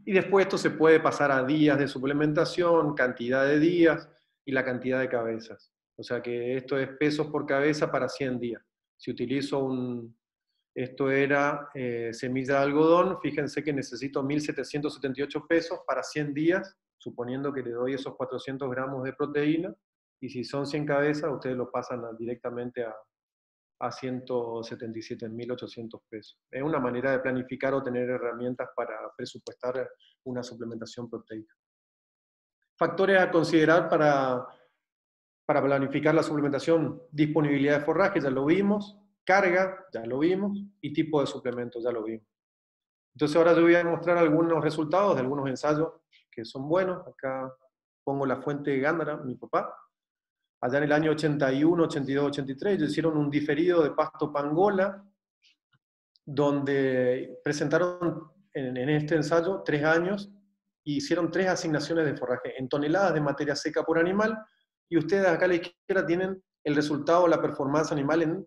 Y después esto se puede pasar a días de suplementación, cantidad de días y la cantidad de cabezas. O sea que esto es pesos por cabeza para 100 días. Si utilizo esto era semilla de algodón, fíjense que necesito 1.778 pesos para 100 días, suponiendo que le doy esos 400 gramos de proteína, y si son 100 cabezas, ustedes lo pasan directamente a 177.800 pesos. Es una manera de planificar o tener herramientas para presupuestar una suplementación proteica. Factores a considerar para planificar la suplementación: disponibilidad de forraje, ya lo vimos; carga, ya lo vimos; y tipo de suplemento, ya lo vimos. Entonces ahora yo voy a mostrar algunos resultados de algunos ensayos que son buenos. Acá pongo la fuente de Gándara, mi papá. Allá en el año 81, 82, 83, ellos hicieron un diferido de pasto pangola, donde presentaron en este ensayo 3 años, y hicieron 3 asignaciones de forraje en toneladas de materia seca por animal, y ustedes acá a la izquierda tienen el resultado, la performance animal en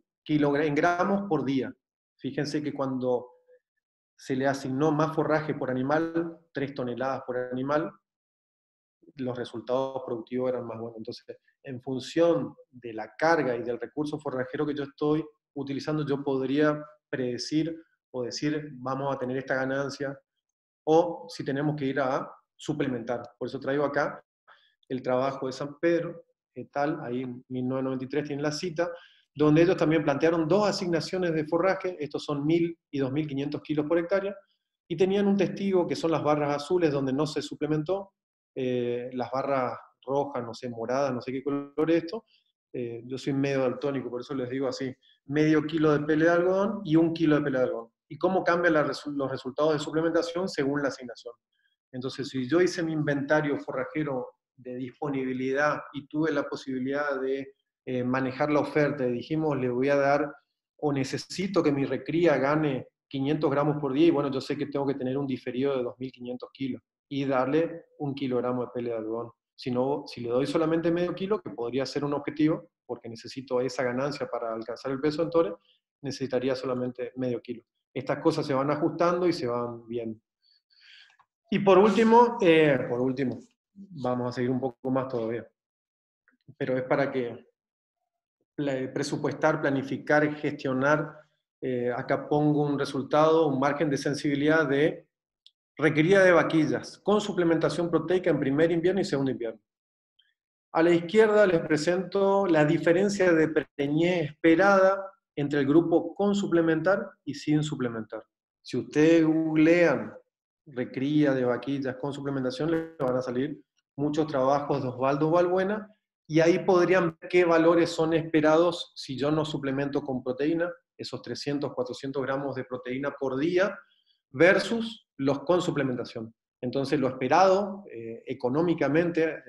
gramos por día. Fíjense que cuando se le asignó más forraje por animal, 3 toneladas por animal, los resultados productivos eran más buenos. Entonces, en función de la carga y del recurso forrajero que yo estoy utilizando, yo podría predecir o decir, vamos a tener esta ganancia, o si tenemos que ir a suplementar. Por eso traigo acá el trabajo de San Pedro, tal, ahí en 1993 tienen la cita, donde ellos también plantearon 2 asignaciones de forraje, estos son 1.000 y 2.500 kilos por hectárea, y tenían un testigo que son las barras azules, donde no se suplementó, las barras rojas, no sé, moradas, no sé qué color es esto. Yo soy medio daltónico, por eso les digo así: medio kilo de pele de algodón y 1 kilo de pele de algodón. Y cómo cambian los resultados de suplementación según la asignación. Entonces, si yo hice mi inventario forrajero de disponibilidad y tuve la posibilidad de manejar la oferta, y dijimos, le voy a dar, o necesito que mi recría gane 500 gramos por día, y bueno, yo sé que tengo que tener un diferido de 2.500 kilos y darle 1 kilogramo de pele de algodón. Si le doy solamente medio kilo, que podría ser un objetivo, porque necesito esa ganancia para alcanzar el peso en Tore, necesitaría solamente medio kilo. Estas cosas se van ajustando y se van viendo. Y por último, vamos a seguir un poco más todavía, pero es para que presupuestar, planificar, gestionar, acá pongo un resultado, un margen de sensibilidad de requerida de vaquillas, con suplementación proteica en primer invierno y segundo invierno. A la izquierda les presento la diferencia de preñez esperada entre el grupo con suplementar y sin suplementar. Si ustedes googlean recría de vaquillas con suplementación, les van a salir muchos trabajos de Osvaldo Balbuena, y ahí podrían ver qué valores son esperados si yo no suplemento con proteína, esos 300, 400 gramos de proteína por día, versus los con suplementación. Entonces lo esperado económicamente,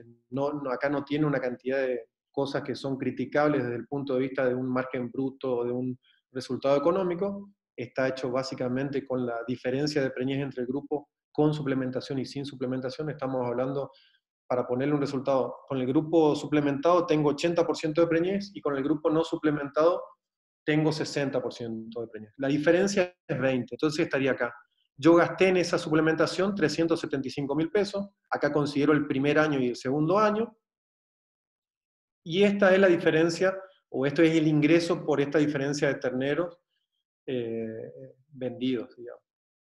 acá no tiene una cantidad de cosas que son criticables desde el punto de vista de un margen bruto o de un resultado económico, está hecho básicamente con la diferencia de preñez entre el grupo con suplementación y sin suplementación. Estamos hablando, para ponerle un resultado, con el grupo suplementado tengo 80% de preñez y con el grupo no suplementado tengo 60% de preñez. La diferencia es 20, entonces estaría acá. Yo gasté en esa suplementación 375.000 pesos, acá considero el primer año y el segundo año, y esta es la diferencia, o esto es el ingreso por esta diferencia de terneros vendidos, digamos.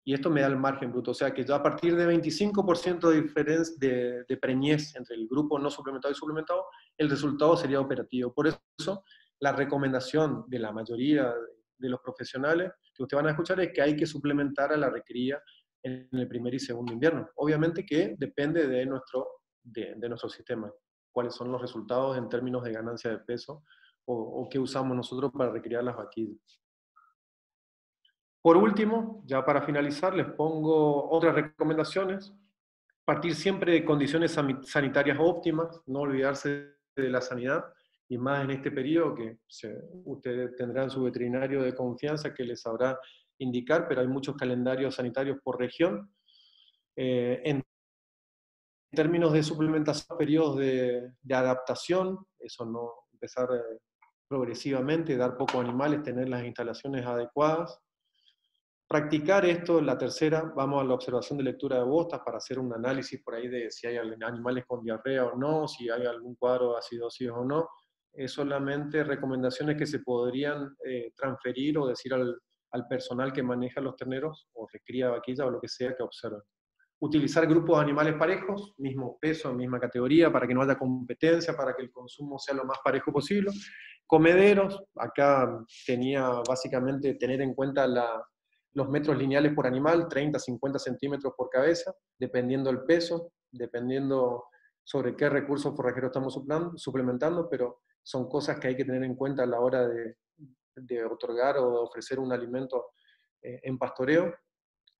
Y esto me da el margen bruto, o sea que yo a partir de 25% de diferencia de preñez entre el grupo no suplementado y suplementado, el resultado sería operativo. Por eso, la recomendación de la mayoría de los profesionales que ustedes van a escuchar es que hay que suplementar a la recría en el primer y segundo invierno. Obviamente que depende de nuestro sistema, cuáles son los resultados en términos de ganancia de peso o qué usamos nosotros para recriar las vaquillas. Por último, ya para finalizar, les pongo otras recomendaciones. Partir siempre de condiciones sanitarias óptimas, no olvidarse de la sanidad, y más en este periodo que ustedes tendrán su veterinario de confianza que les sabrá indicar, pero hay muchos calendarios sanitarios por región. En términos de suplementación, periodos de adaptación, eso no empezar progresivamente, dar pocos animales, tener las instalaciones adecuadas. Practicar esto, la tercera, vamos a la observación de lectura de bostas para hacer un análisis por ahí de si hay animales con diarrea o no, si hay algún cuadro de acidosis o no. Es solamente recomendaciones que se podrían transferir o decir al personal que maneja los terneros o recría vaquilla o lo que sea que observen. Utilizar grupos de animales parejos, mismo peso, misma categoría, para que no haya competencia, para que el consumo sea lo más parejo posible. Comederos, acá tenía básicamente tener en cuenta los metros lineales por animal, 30, 50 centímetros por cabeza, dependiendo el peso, dependiendo sobre qué recursos forrajeros estamos suplementando, pero son cosas que hay que tener en cuenta a la hora de otorgar o de ofrecer un alimento en pastoreo.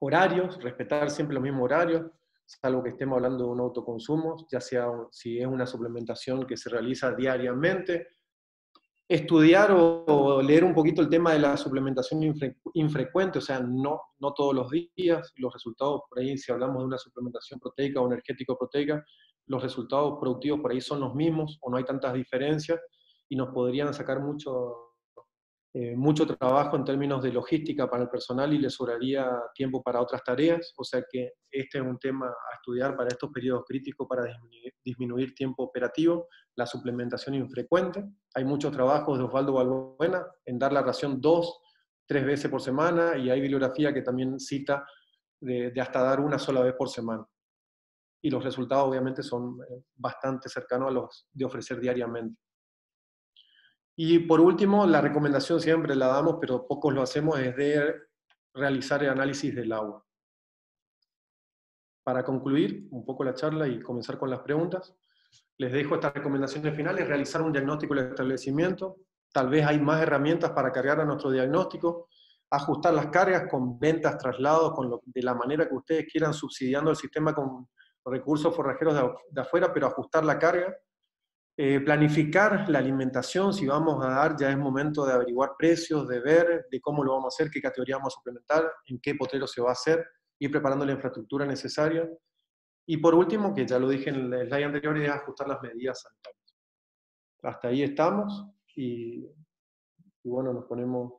Horarios, respetar siempre los mismos horarios, salvo que estemos hablando de un autoconsumo, ya sea si es una suplementación que se realiza diariamente. Estudiar o leer un poquito el tema de la suplementación infrecuente, o sea, no todos los días, los resultados por ahí, si hablamos de una suplementación proteica o energético-proteica, los resultados productivos por ahí son los mismos o no hay tantas diferencias y nos podrían sacar mucho trabajo en términos de logística para el personal y les sobraría tiempo para otras tareas, o sea que este es un tema a estudiar para estos periodos críticos para disminuir tiempo operativo, la suplementación infrecuente. Hay muchos trabajos de Osvaldo Balbuena en dar la ración 2-3 veces por semana, y hay bibliografía que también cita de hasta dar una sola vez por semana. Y los resultados obviamente son bastante cercanos a los de ofrecer diariamente. Y por último, la recomendación siempre la damos, pero pocos lo hacemos, es de realizar el análisis del agua. Para concluir un poco la charla y comenzar con las preguntas, les dejo estas recomendaciones finales: realizar un diagnóstico del establecimiento, tal vez hay más herramientas para cargar a nuestro diagnóstico, ajustar las cargas con ventas, traslados, de la manera que ustedes quieran, subsidiando el sistema con recursos forrajeros de afuera, pero ajustar la carga. Planificar la alimentación, si vamos a dar, ya es momento de averiguar precios, de ver de cómo lo vamos a hacer, qué categoría vamos a suplementar, en qué potrero se va a hacer, ir preparando la infraestructura necesaria. Y por último, que ya lo dije en el slide anterior, es ajustar las medidas sanitarias. Hasta ahí estamos y bueno, nos ponemos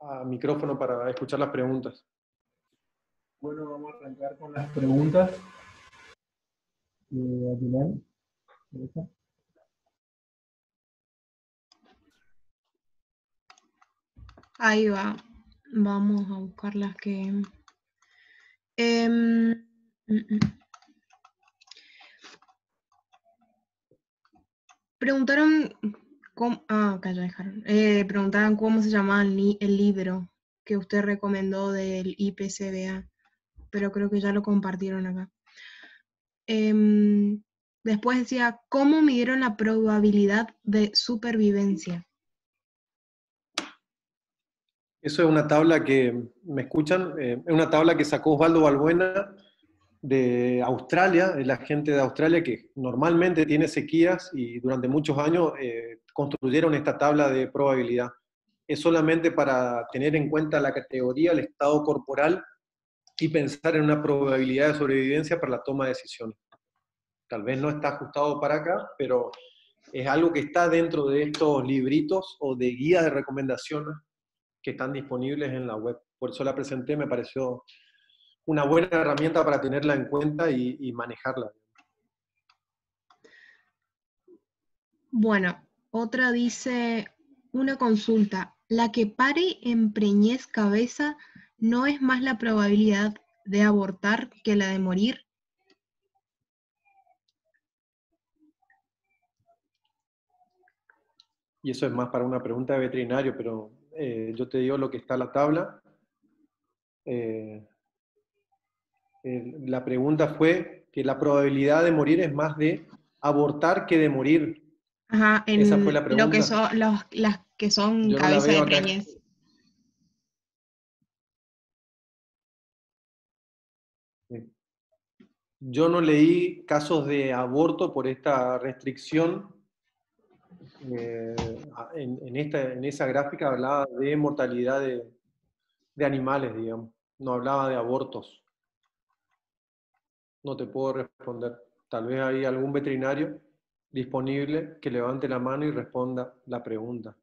a micrófono para escuchar las preguntas. Bueno, vamos a arrancar con las preguntas. Ahí va. Vamos a buscar las que... mm, mm. Preguntaron... acá ya dejaron. Preguntaban cómo se llamaba el libro que usted recomendó del IPCBA, pero creo que ya lo compartieron acá. Después decía, ¿cómo midieron la probabilidad de supervivencia? Eso es una tabla que, ¿me escuchan? Es una tabla que sacó Osvaldo Balbuena de Australia, de la gente de Australia que normalmente tiene sequías y durante muchos años construyeron esta tabla de probabilidad. Es solamente para tener en cuenta la categoría, el estado corporal y pensar en una probabilidad de sobrevivencia para la toma de decisiones. Tal vez no está ajustado para acá, pero es algo que está dentro de estos libritos o de guías de recomendaciones que están disponibles en la web. Por eso la presenté, me pareció una buena herramienta para tenerla en cuenta y manejarla. Bueno, otra dice, una consulta, ¿la que pare en preñez cabeza no es más la probabilidad de abortar que la de morir? Y eso es más para una pregunta de veterinario, pero yo te digo lo que está en la tabla. La pregunta fue que la probabilidad de morir es más de abortar que de morir. Ajá, Esa fue en la pregunta. lo que son las que son Yo no la cabeza veo de acá. preñez. Yo no leí casos de aborto por esta restricción. En esa gráfica hablaba de mortalidad de animales, digamos. No hablaba de abortos. No te puedo responder. Tal vez hay algún veterinario disponible que levante la mano y responda la pregunta.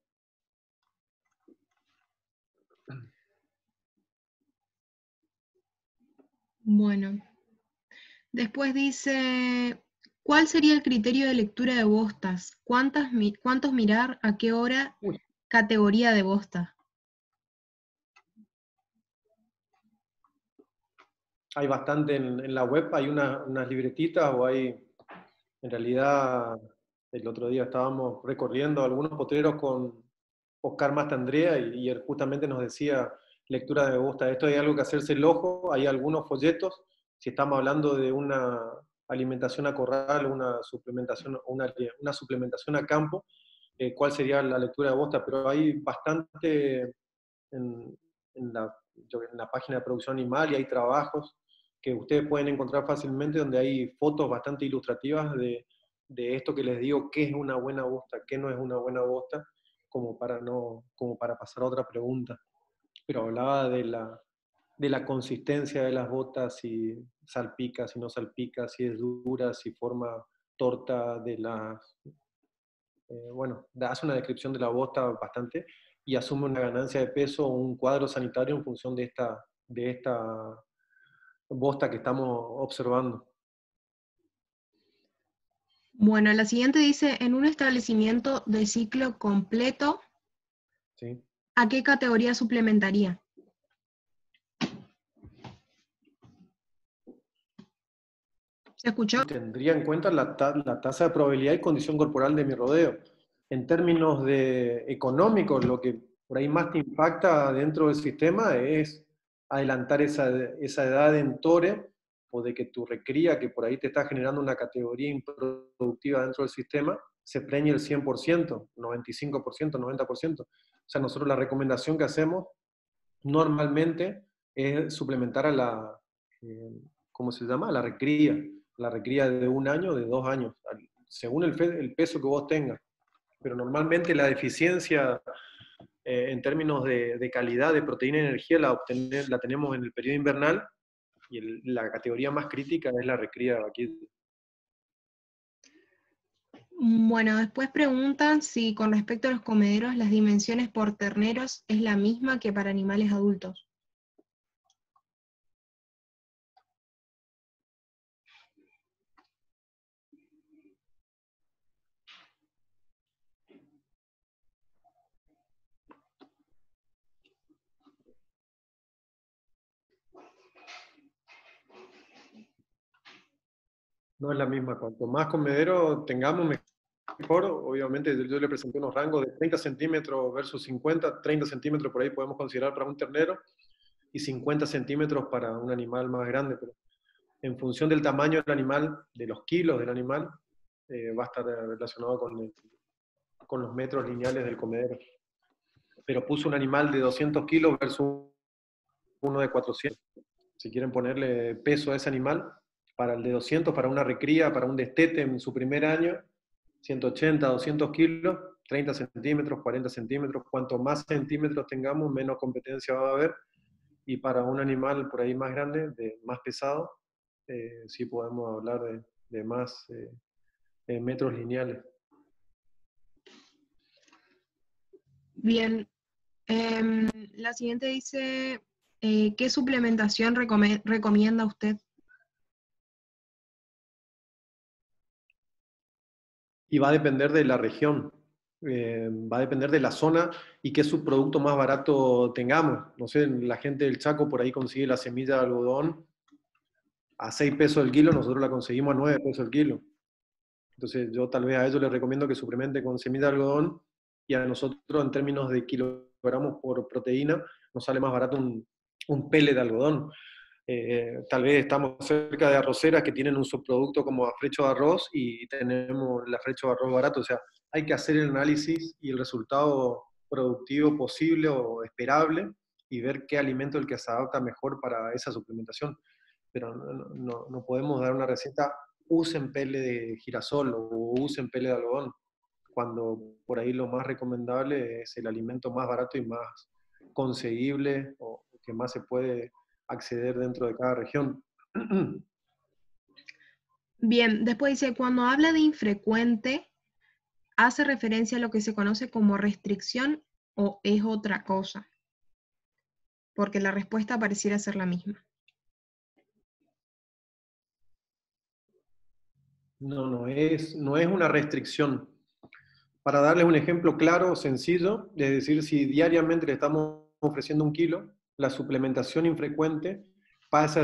Bueno, después dice, ¿cuál sería el criterio de lectura de bostas? ¿Cuántos mirar? ¿A qué hora? Uy. Categoría de bosta. Hay bastante en la web, hay unas libretitas o hay, en realidad, el otro día estábamos recorriendo algunos potreros con Oscar Mastandrea y él justamente nos decía lectura de bosta. Esto hay algo que hacerse el ojo, hay algunos folletos, si estamos hablando de una alimentación a corral, una suplementación a campo, cuál sería la lectura de bosta, pero hay bastante en, en la página de producción animal y hay trabajos que ustedes pueden encontrar fácilmente donde hay fotos bastante ilustrativas de esto que les digo, qué es una buena bosta, qué no es una buena bosta, como para pasar a otra pregunta. Pero hablaba de la consistencia de las botas, si salpica, si no salpica, si es dura, si forma torta de las... bueno, hace una descripción de la bota bastante y asume una ganancia de peso o un cuadro sanitario en función de esta bosta que estamos observando. Bueno, la siguiente dice, en un establecimiento de ciclo completo, ¿Sí? ¿a qué categoría suplementaría? ¿Se escuchó? Tendría en cuenta la tasa de probabilidad y condición corporal de mi rodeo. En términos económicos, lo que por ahí más te impacta dentro del sistema es adelantar esa edad en tore o de que tu recría, que por ahí te está generando una categoría improductiva dentro del sistema, se preñe el 100%, 95%, 90%. O sea, nosotros la recomendación que hacemos normalmente es suplementar a ¿cómo se llama? A la recría de 1 año, de 2 años, según el peso que vos tengas. Pero normalmente la deficiencia en términos de calidad de proteína y energía la tenemos en el periodo invernal la categoría más crítica es la recría de vaquita. Bueno, después preguntan si con respecto a los comederos las dimensiones por terneros es la misma que para animales adultos. No es la misma. Cuanto más comedero tengamos, mejor. Obviamente yo le presenté unos rangos de 30 centímetros versus 50, 30 centímetros por ahí podemos considerar para un ternero y 50 centímetros para un animal más grande. Pero en función del tamaño del animal, de los kilos del animal, va a estar relacionado con los metros lineales del comedero. Pero puso un animal de 200 kilos versus uno de 400. Si quieren ponerle peso a ese animal, para el de 200, para una recría, para un destete en su primer año, 180, 200 kilos, 30 centímetros, 40 centímetros. Cuanto más centímetros tengamos, menos competencia va a haber. Y para un animal por ahí más grande, más pesado, sí podemos hablar de más metros lineales. Bien, la siguiente dice, ¿qué suplementación recomienda usted? Y va a depender de la región, va a depender de la zona y qué subproducto más barato tengamos. No sé, la gente del Chaco por ahí consigue la semilla de algodón a 6 pesos el kilo, nosotros la conseguimos a 9 pesos el kilo. Entonces yo tal vez a ellos les recomiendo que suplemente con semilla de algodón y a nosotros en términos de kilogramos por proteína nos sale más barato un pele de algodón. Tal vez estamos cerca de arroceras que tienen un subproducto como afrecho de arroz y tenemos el afrecho de arroz barato. O sea, hay que hacer el análisis y el resultado productivo posible o esperable y ver qué alimento es el que se adapta mejor para esa suplementación. Pero no podemos dar una receta, usen pele de girasol o usen pele de algodón, cuando por ahí lo más recomendable es el alimento más barato y más conseguible o que más se puede acceder dentro de cada región. Bien, después dice, cuando habla de infrecuente, ¿hace referencia a lo que se conoce como restricción o es otra cosa? Porque la respuesta pareciera ser la misma. No es una restricción. Para darles un ejemplo claro, sencillo, es decir, si diariamente le estamos ofreciendo 1 kilo, la suplementación infrecuente pasa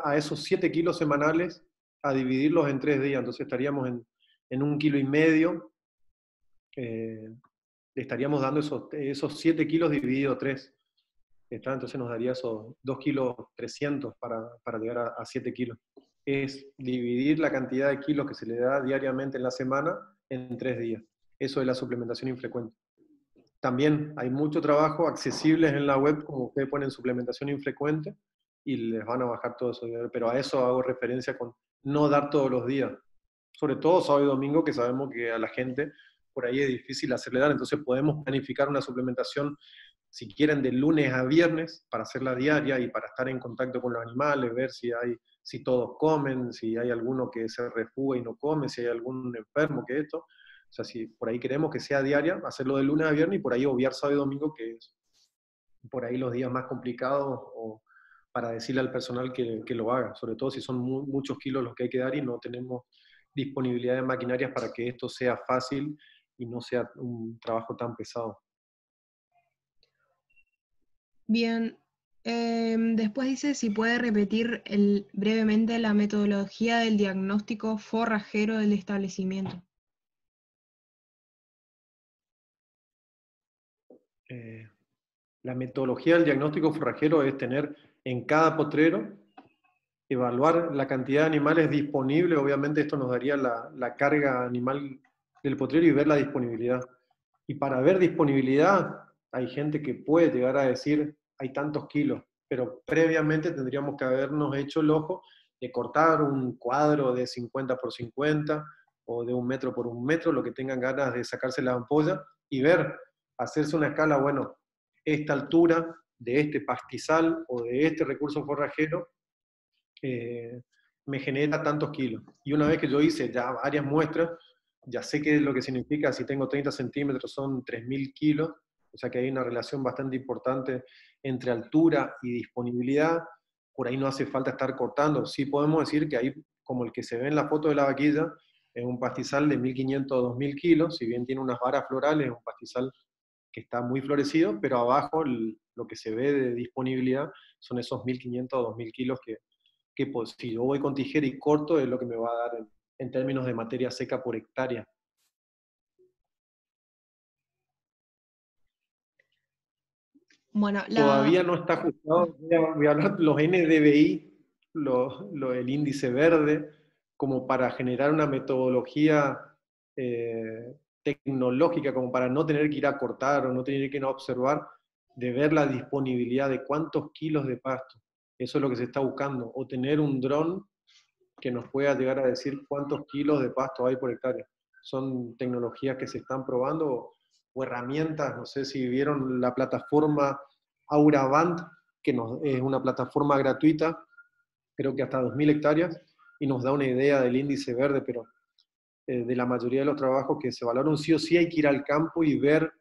a esos 7 kilos semanales a dividirlos en 3 días. Entonces estaríamos en 1,5 kilos. Le estaríamos dando esos 7 kilos dividido 3. Entonces nos daría esos 2,3 kilos para llegar a 7 kilos. Es dividir la cantidad de kilos que se le da diariamente en la semana en 3 días. Eso es la suplementación infrecuente. También hay mucho trabajo accesibles en la web, como ustedes ponen suplementación infrecuente, y les van a bajar todo eso. Pero a eso hago referencia con no dar todos los días. Sobre todo sábado y domingo, que sabemos que a la gente por ahí es difícil hacerle dar. Entonces podemos planificar una suplementación, si quieren, de lunes a viernes, para hacerla diaria y para estar en contacto con los animales, ver si todos comen, si hay alguno que se refugia y no come, si hay algún enfermo que esto. O sea, si por ahí queremos que sea diaria, hacerlo de lunes a viernes y por ahí obviar sábado y domingo, que es por ahí los días más complicados, o para decirle al personal que lo haga, sobre todo si son muchos kilos los que hay que dar y no tenemos disponibilidad de maquinarias para que esto sea fácil y no sea un trabajo tan pesado. Bien, después dice si puede repetir brevemente la metodología del diagnóstico forrajero del establecimiento. La metodología del diagnóstico forrajero es tener en cada potrero, evaluar la cantidad de animales disponibles. Obviamente esto nos daría la carga animal del potrero y ver la disponibilidad. Y para ver disponibilidad, hay gente que puede llegar a decir, hay tantos kilos, pero previamente tendríamos que habernos hecho el ojo de cortar un cuadro de 50 por 50 o de 1 metro por 1 metro, lo que tengan ganas de sacarse la ampolla y ver, hacerse una escala, bueno, esta altura de este pastizal o de este recurso forrajero me genera tantos kilos. Y una vez que yo hice ya varias muestras, ya sé qué es lo que significa, si tengo 30 centímetros son 3.000 kilos, o sea que hay una relación bastante importante entre altura y disponibilidad. Por ahí no hace falta estar cortando. Sí podemos decir que ahí, como el que se ve en la foto de la vaquilla, es un pastizal de 1.500 a 2.000 kilos, si bien tiene unas varas florales, es un pastizal que está muy florecido, pero abajo lo que se ve de disponibilidad son esos 1.500 a 2.000 kilos que pues, si yo voy con tijera y corto es lo que me va a dar en términos de materia seca por hectárea. Bueno, Todavía no está ajustado, voy a hablar los NDVI, el índice verde, como para generar una metodología tecnológica, como para no tener que ir a cortar o no tener que ir a observar, de ver la disponibilidad de cuántos kilos de pasto. Eso es lo que se está buscando, o tener un dron que nos pueda llegar a decir cuántos kilos de pasto hay por hectárea. Son tecnologías que se están probando o herramientas, no sé si vieron la plataforma Auravant, que es una plataforma gratuita, creo que hasta 2.000 hectáreas, y nos da una idea del índice verde, pero de la mayoría de los trabajos que se valoran, sí o sí hay que ir al campo y ver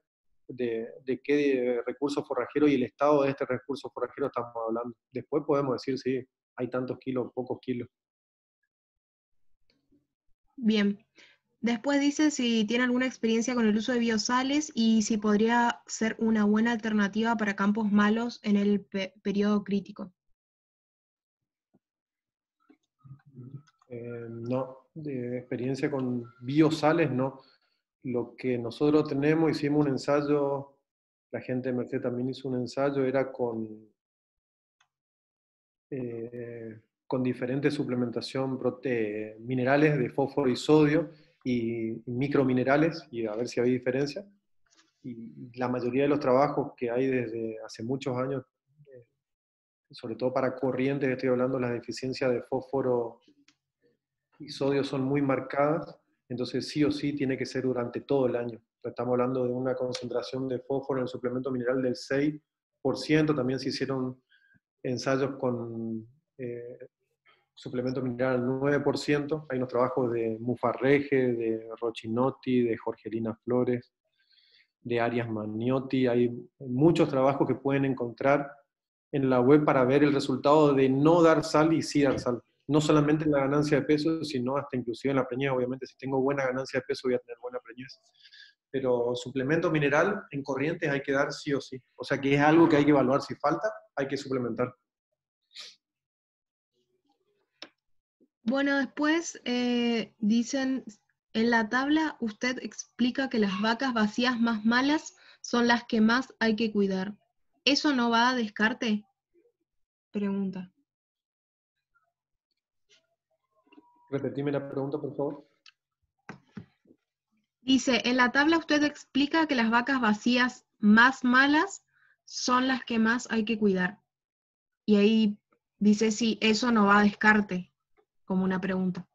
de qué recurso forrajero y el estado de este recurso forrajero estamos hablando. Después podemos decir si hay tantos kilos, pocos kilos. bien. Después dice si tiene alguna experiencia con el uso de biosales y si podría ser una buena alternativa para campos malos en el periodo crítico. No, de experiencia con biosales no. Lo que nosotros tenemos, hicimos un ensayo, la gente de Merced también hizo un ensayo, era con diferentes suplementación minerales de fósforo y sodio y microminerales, y a ver si había diferencia. Y la mayoría de los trabajos que hay desde hace muchos años, sobre todo para corrientes, estoy hablando, las deficiencias de fósforo y sodio son muy marcadas, entonces sí o sí tiene que ser durante todo el año. Estamos hablando de una concentración de fósforo en el suplemento mineral del 6%, también se hicieron ensayos con suplemento mineral al 9%, hay unos trabajos de Mufarreje, de Rochinotti, de Jorgelina Flores, de Arias Maniotti, hay muchos trabajos que pueden encontrar en la web para ver el resultado de no dar sal y sí dar sal. No solamente en la ganancia de peso, sino hasta inclusive en la preñez. Obviamente, si tengo buena ganancia de peso, voy a tener buena preñez. Pero suplemento mineral en corrientes hay que dar sí o sí. O sea que es algo que hay que evaluar. Si falta, hay que suplementar. Bueno, después dicen, en la tabla usted explica que las vacas vacías más malas son las que más hay que cuidar. ¿Eso no va a descarte? Pregunta. Repetime la pregunta, por favor. Dice, en la tabla usted explica que las vacas vacías más malas son las que más hay que cuidar. Y ahí dice si eso no va a descarte, como una pregunta.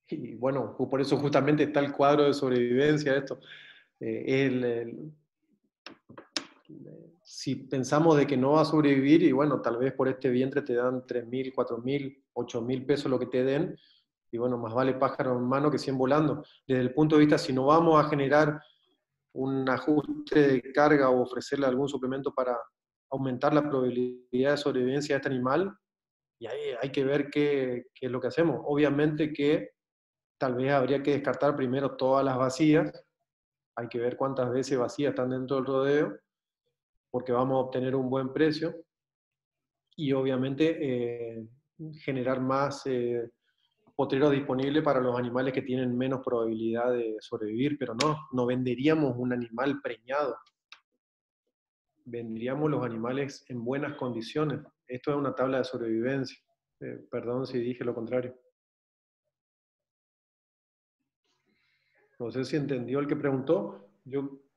Y bueno, por eso justamente está el cuadro de sobrevivencia de esto. Si pensamos de que no va a sobrevivir, y bueno, tal vez por este vientre te dan 3.000, 4.000, 8.000 pesos lo que te den, y bueno, más vale pájaro en mano que 100 volando. Desde el punto de vista, si no vamos a generar un ajuste de carga o ofrecerle algún suplemento para aumentar la probabilidad de sobrevivencia de este animal, y ahí hay que ver qué es lo que hacemos. Obviamente que tal vez habría que descartar primero todas las vacías, hay que ver cuántas veces vacías están dentro del rodeo, porque vamos a obtener un buen precio, y obviamente generar más potreros disponibles para los animales que tienen menos probabilidad de sobrevivir, pero no venderíamos un animal preñado, venderíamos los animales en buenas condiciones. Esto es una tabla de sobrevivencia. Perdón si dije lo contrario. No sé si entendió el que preguntó.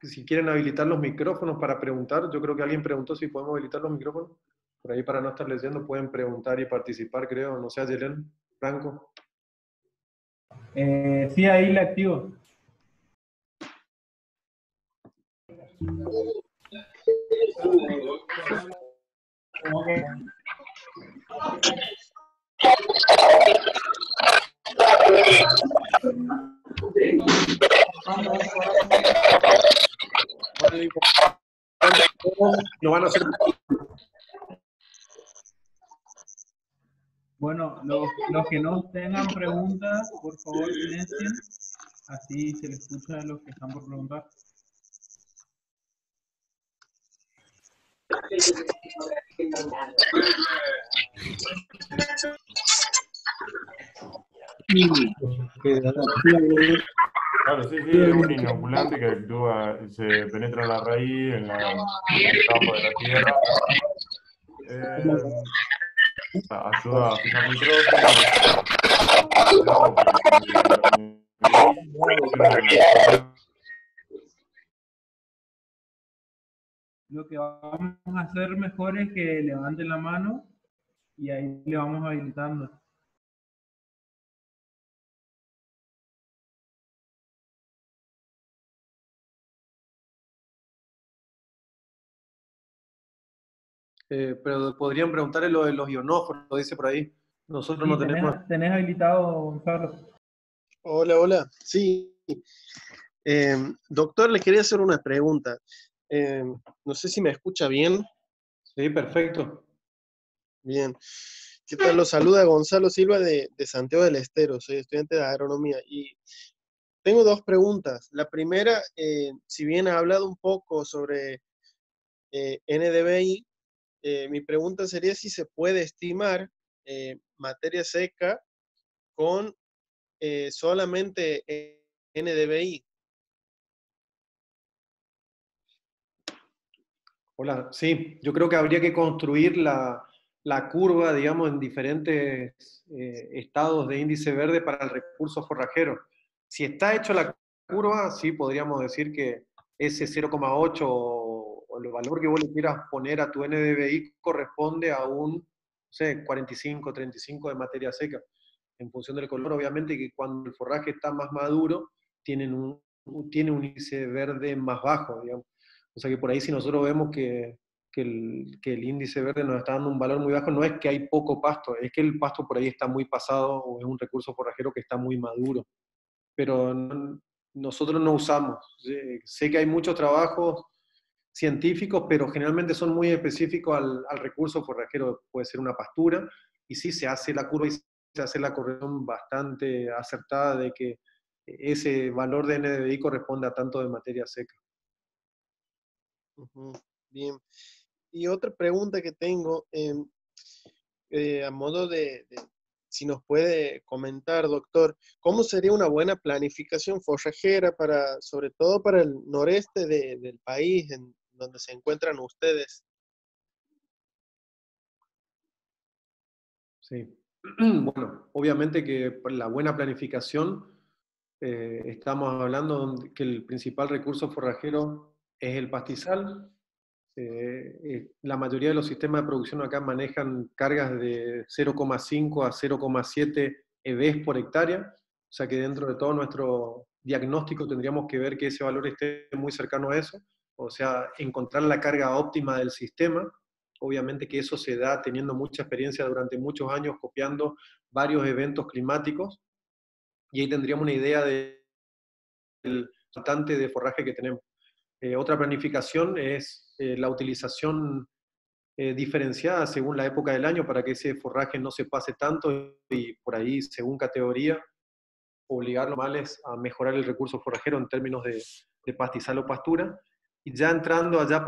Si quieren habilitar los micrófonos para preguntar, yo creo que alguien preguntó si podemos habilitar los micrófonos. Por ahí para no estar leyendo pueden preguntar y participar, creo. No sé, Ayelen, Franco. Sí, ahí la activo. Lo van a hacer. Bueno, los que no tengan preguntas, por favor silencien, así se les escucha a los que están por preguntar. Claro, sí, es un inoculante que actúa, se penetra en la raíz, en el campo de la tierra. Ayuda a fijar nitrógeno. Lo que vamos a hacer mejor es que levanten la mano y ahí le vamos habilitando. Pero podrían preguntarle lo de los ionóforos, lo dice por ahí. Nosotros no Sí, tenemos. tenés habilitado, Gonzalo. Hola, hola. Sí. Doctor, le quería hacer una pregunta. No sé si me escucha bien. Sí, perfecto. Bien. ¿Qué tal? Lo saluda Gonzalo Silva de Santiago del Estero. Soy estudiante de agronomía y tengo dos preguntas. La primera, si bien ha hablado un poco sobre NDVI, mi pregunta sería si se puede estimar materia seca con solamente NDVI. Hola, sí, yo creo que habría que construir la curva, digamos, en diferentes estados de índice verde para el recurso forrajero. Si está hecho la curva, sí podríamos decir que ese 0,8 o el valor que vos le quieras poner a tu NDVI corresponde a un, no sé, 45, 35 de materia seca, en función del color, obviamente, que cuando el forraje está más maduro, tiene un índice verde más bajo, digamos. O sea que por ahí si nosotros vemos que el índice verde nos está dando un valor muy bajo, no es que hay poco pasto, es que el pasto por ahí está muy pasado o es un recurso forrajero que está muy maduro. Pero nosotros no usamos. Sé que hay muchos trabajos científicos, pero generalmente son muy específicos al recurso forrajero. Puede ser una pastura, y sí se hace la curva y se hace la corrección bastante acertada de que ese valor de NDVI corresponde a tanto de materia seca. Ujú, bien. Y otra pregunta que tengo, a modo si nos puede comentar, doctor, ¿cómo sería una buena planificación forrajera para, sobre todo para el noreste del país, en donde se encuentran ustedes? Sí. Bueno, obviamente que por la buena planificación, estamos hablando que el principal recurso forrajero es el pastizal. La mayoría de los sistemas de producción acá manejan cargas de 0,5 a 0,7 EVs por hectárea, o sea que dentro de todo nuestro diagnóstico tendríamos que ver que ese valor esté muy cercano a eso, o sea, encontrar la carga óptima del sistema. Obviamente que eso se da teniendo mucha experiencia durante muchos años copiando varios eventos climáticos, y ahí tendríamos una idea del faltante de forraje que tenemos. Otra planificación es la utilización diferenciada según la época del año para que ese forraje no se pase tanto y por ahí, según categoría, obligar a los animales a mejorar el recurso forrajero en términos de pastizal o pastura. Y ya entrando allá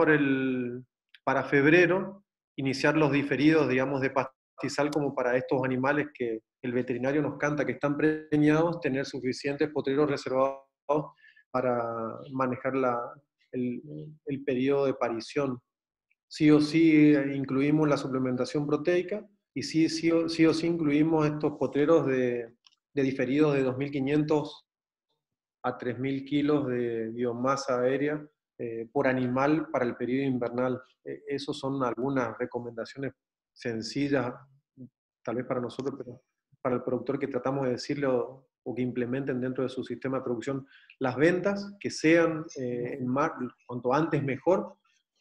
para febrero, iniciar los diferidos, digamos, de pastizal como para estos animales que el veterinario nos canta que están preñados, tener suficientes potreros reservados para manejar el periodo de parición. Sí o sí incluimos la suplementación proteica y sí o sí incluimos estos potreros de diferidos de 2.500 a 3.000 kilos de biomasa aérea por animal para el periodo invernal. Esas son algunas recomendaciones sencillas, tal vez para nosotros, pero para el productor que tratamos de decirle o que implementen dentro de su sistema de producción las ventas, que sean cuanto antes mejor,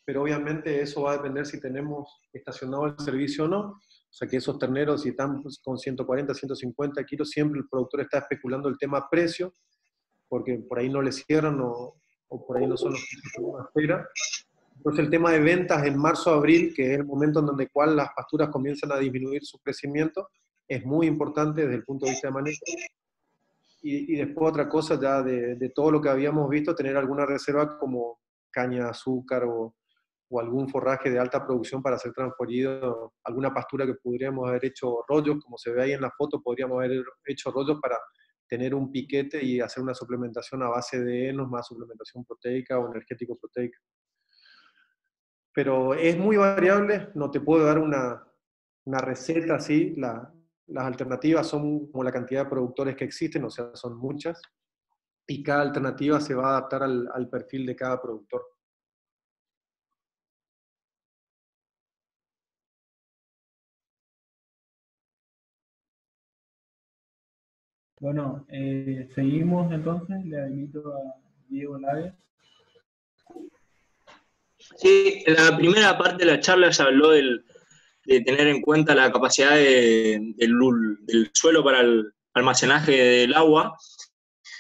pero obviamente eso va a depender si tenemos estacionado el servicio o no. O sea que esos terneros, si están con 140, 150 kilos, siempre el productor está especulando el tema precio, porque por ahí no le cierran o por ahí no son los que uno espera. Entonces el tema de ventas en marzo-abril, que es el momento en donde cual las pasturas comienzan a disminuir su crecimiento, es muy importante desde el punto de vista de manejo. Y después otra cosa ya de todo lo que habíamos visto, tener alguna reserva como caña de azúcar o algún forraje de alta producción para ser transferido, alguna pastura que podríamos haber hecho rollos, como se ve ahí en la foto, podríamos haber hecho rollos para tener un piquete y hacer una suplementación a base de henos más suplementación proteica o energético-proteica. Pero es muy variable, no te puedo dar una receta así, las alternativas son como la cantidad de productores que existen, o sea, son muchas, y cada alternativa se va a adaptar al perfil de cada productor. Bueno, seguimos entonces, le habilito a Diego Lage. Sí, en la primera parte de la charla se habló de tener en cuenta la capacidad del suelo para el almacenaje del agua.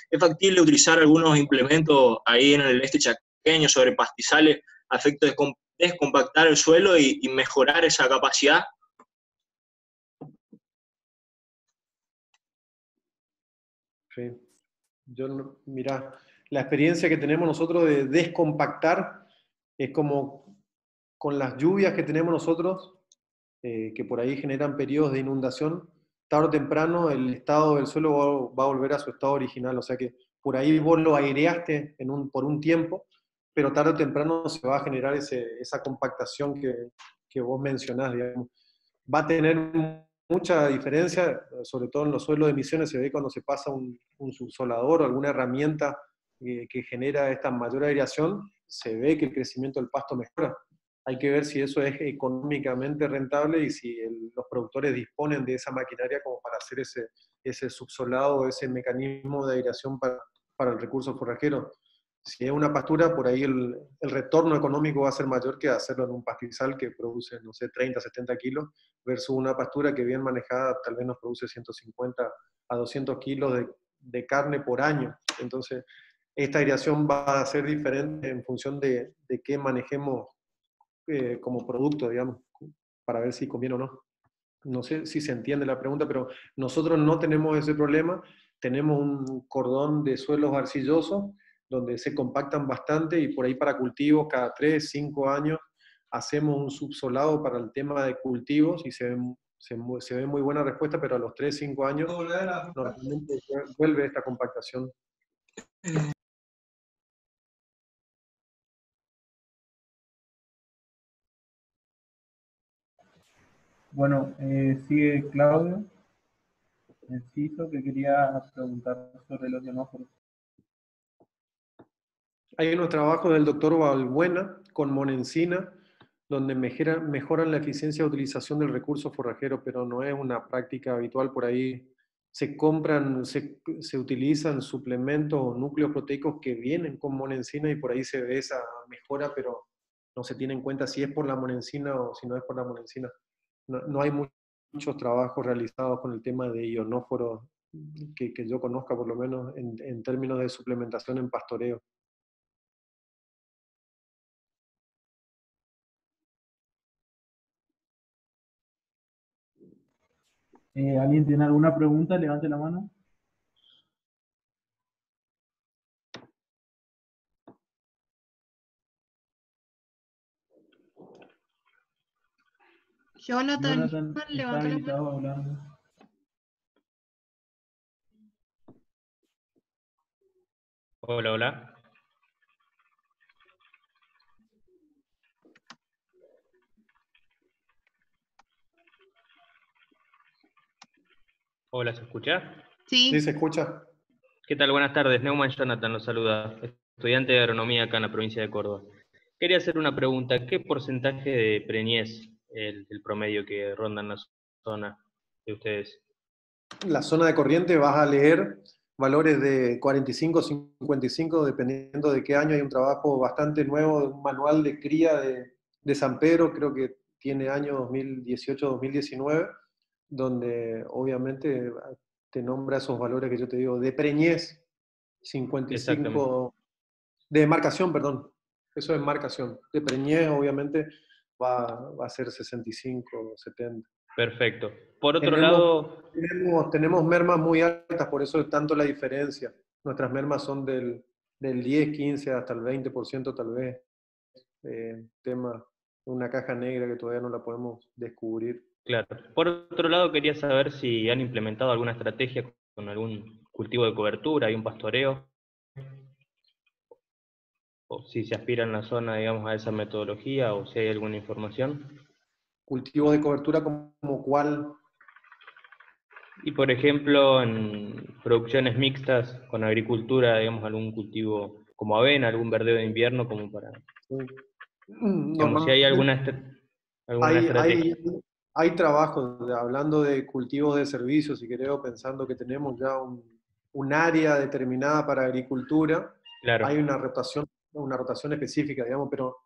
¿Es factible utilizar algunos implementos ahí en el este chaqueño sobre pastizales a efecto de descompactar el suelo y mejorar esa capacidad? Sí. Mirá, la experiencia que tenemos nosotros de descompactar es como con las lluvias que tenemos nosotros, que por ahí generan periodos de inundación, tarde o temprano el estado del suelo va a volver a su estado original, o sea que por ahí vos lo aireaste por un tiempo, pero tarde o temprano se va a generar esa compactación que vos mencionás, digamos. Va a tener mucha diferencia, sobre todo en los suelos de emisiones, se ve cuando se pasa un subsolador o alguna herramienta que genera esta mayor aireación, se ve que el crecimiento del pasto mejora. Hay que ver si eso es económicamente rentable y si los productores disponen de esa maquinaria como para hacer ese subsolado, ese mecanismo de aireación para el recurso forrajero. Si es una pastura, por ahí el retorno económico va a ser mayor que hacerlo en un pastizal que produce, no sé, 30, 70 kilos, versus una pastura que bien manejada tal vez nos produce 150 a 200 kilos de carne por año. Entonces, esta aireación va a ser diferente en función de qué manejemos como producto, digamos, para ver si conviene o no. No sé si se entiende la pregunta, pero nosotros no tenemos ese problema. Tenemos un cordón de suelos arcillosos donde se compactan bastante y por ahí para cultivos cada 3, 5 años hacemos un subsolado para el tema de cultivos y se ve muy buena respuesta, pero a los 3, 5 años normalmente vuelve esta compactación. Bueno, sigue Claudio Enciso, que quería preguntar sobre los ionóforos. Hay unos trabajos del doctor Balbuena con monensina, donde mejoran la eficiencia de utilización del recurso forrajero, pero no es una práctica habitual. Por ahí se compran, se utilizan suplementos o núcleos proteicos que vienen con monensina y por ahí se ve esa mejora, pero no se tiene en cuenta si es por la monensina o si no es por la monensina. No hay muchos trabajos realizados con el tema de ionóforos que yo conozca, por lo menos en términos de suplementación en pastoreo. ¿Alguien tiene alguna pregunta? Levante la mano. Jonathan, Está levanta la mano. habilitado hablando. Hola, hola. Hola, ¿se escucha? Sí, Sí, se escucha. ¿Qué tal? Buenas tardes. Neumann Jonathan los saluda, estudiante de agronomía acá en la provincia de Córdoba. Quería hacer una pregunta. ¿Qué porcentaje de preñez el promedio que ronda en la zona de ustedes? La zona de corriente vas a leer valores de 45, 55, dependiendo de qué año. Hay un trabajo bastante nuevo, un manual de cría de San Pedro, creo que tiene año 2018-2019, donde obviamente te nombra esos valores que yo te digo, de preñez, Exactamente. 55, de marcación, perdón, eso es marcación. De preñez obviamente va a ser 65, 70. Perfecto. Por otro lado, Tenemos mermas muy altas, por eso es tanto la diferencia. Nuestras mermas son del 10, 15 hasta el 20% tal vez. Tema, una caja negra que todavía no la podemos descubrir. claro. Por otro lado, quería saber si han implementado alguna estrategia con algún cultivo de cobertura y un pastoreo, o si se aspira en la zona, digamos, a esa metodología, o si hay alguna información. Cultivo de cobertura como cuál. Y por ejemplo, en producciones mixtas con agricultura, digamos, algún cultivo como avena, algún verdeo de invierno, como para, digamos, si hay alguna estrategia. Hay trabajos, hablando de cultivos de servicios, y creo, pensando que tenemos ya un área determinada para agricultura, Claro, hay una rotación específica, digamos, pero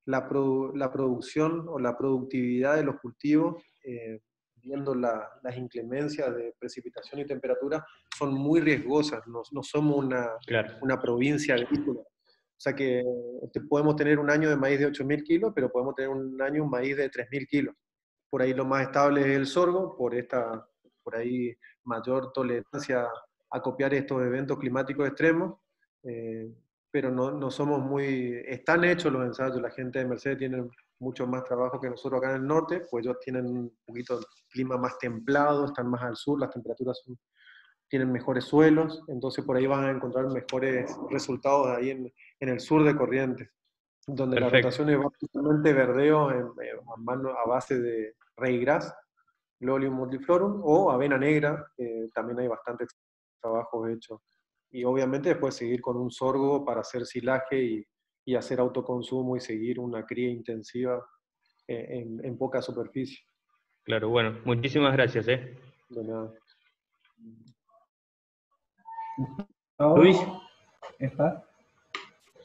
la producción o la productividad de los cultivos, viendo las inclemencias de precipitación y temperatura, son muy riesgosas, no somos claro. una provincia agrícola. O sea que podemos tener un año de maíz de 8.000 kilos, pero podemos tener un año un maíz de 3.000 kilos. Por ahí lo más estable es el sorgo, por ahí mayor tolerancia a copiar estos eventos climáticos extremos, pero no somos muy... Están hechos los ensayos, la gente de Mercedes tiene mucho más trabajo que nosotros acá en el norte, pues ellos tienen un poquito de clima más templado, están más al sur, las temperaturas tienen mejores suelos, entonces por ahí van a encontrar mejores resultados ahí en el sur de Corrientes, donde Perfecto. la rotación es básicamente verdeo a base de ryegrass, Lolium multiflorum, o avena negra, también hay bastantes trabajos hechos. Y obviamente después seguir con un sorgo para hacer silaje y hacer autoconsumo y seguir una cría intensiva en poca superficie. Claro, bueno, muchísimas gracias, De nada. Luis, ¿estás?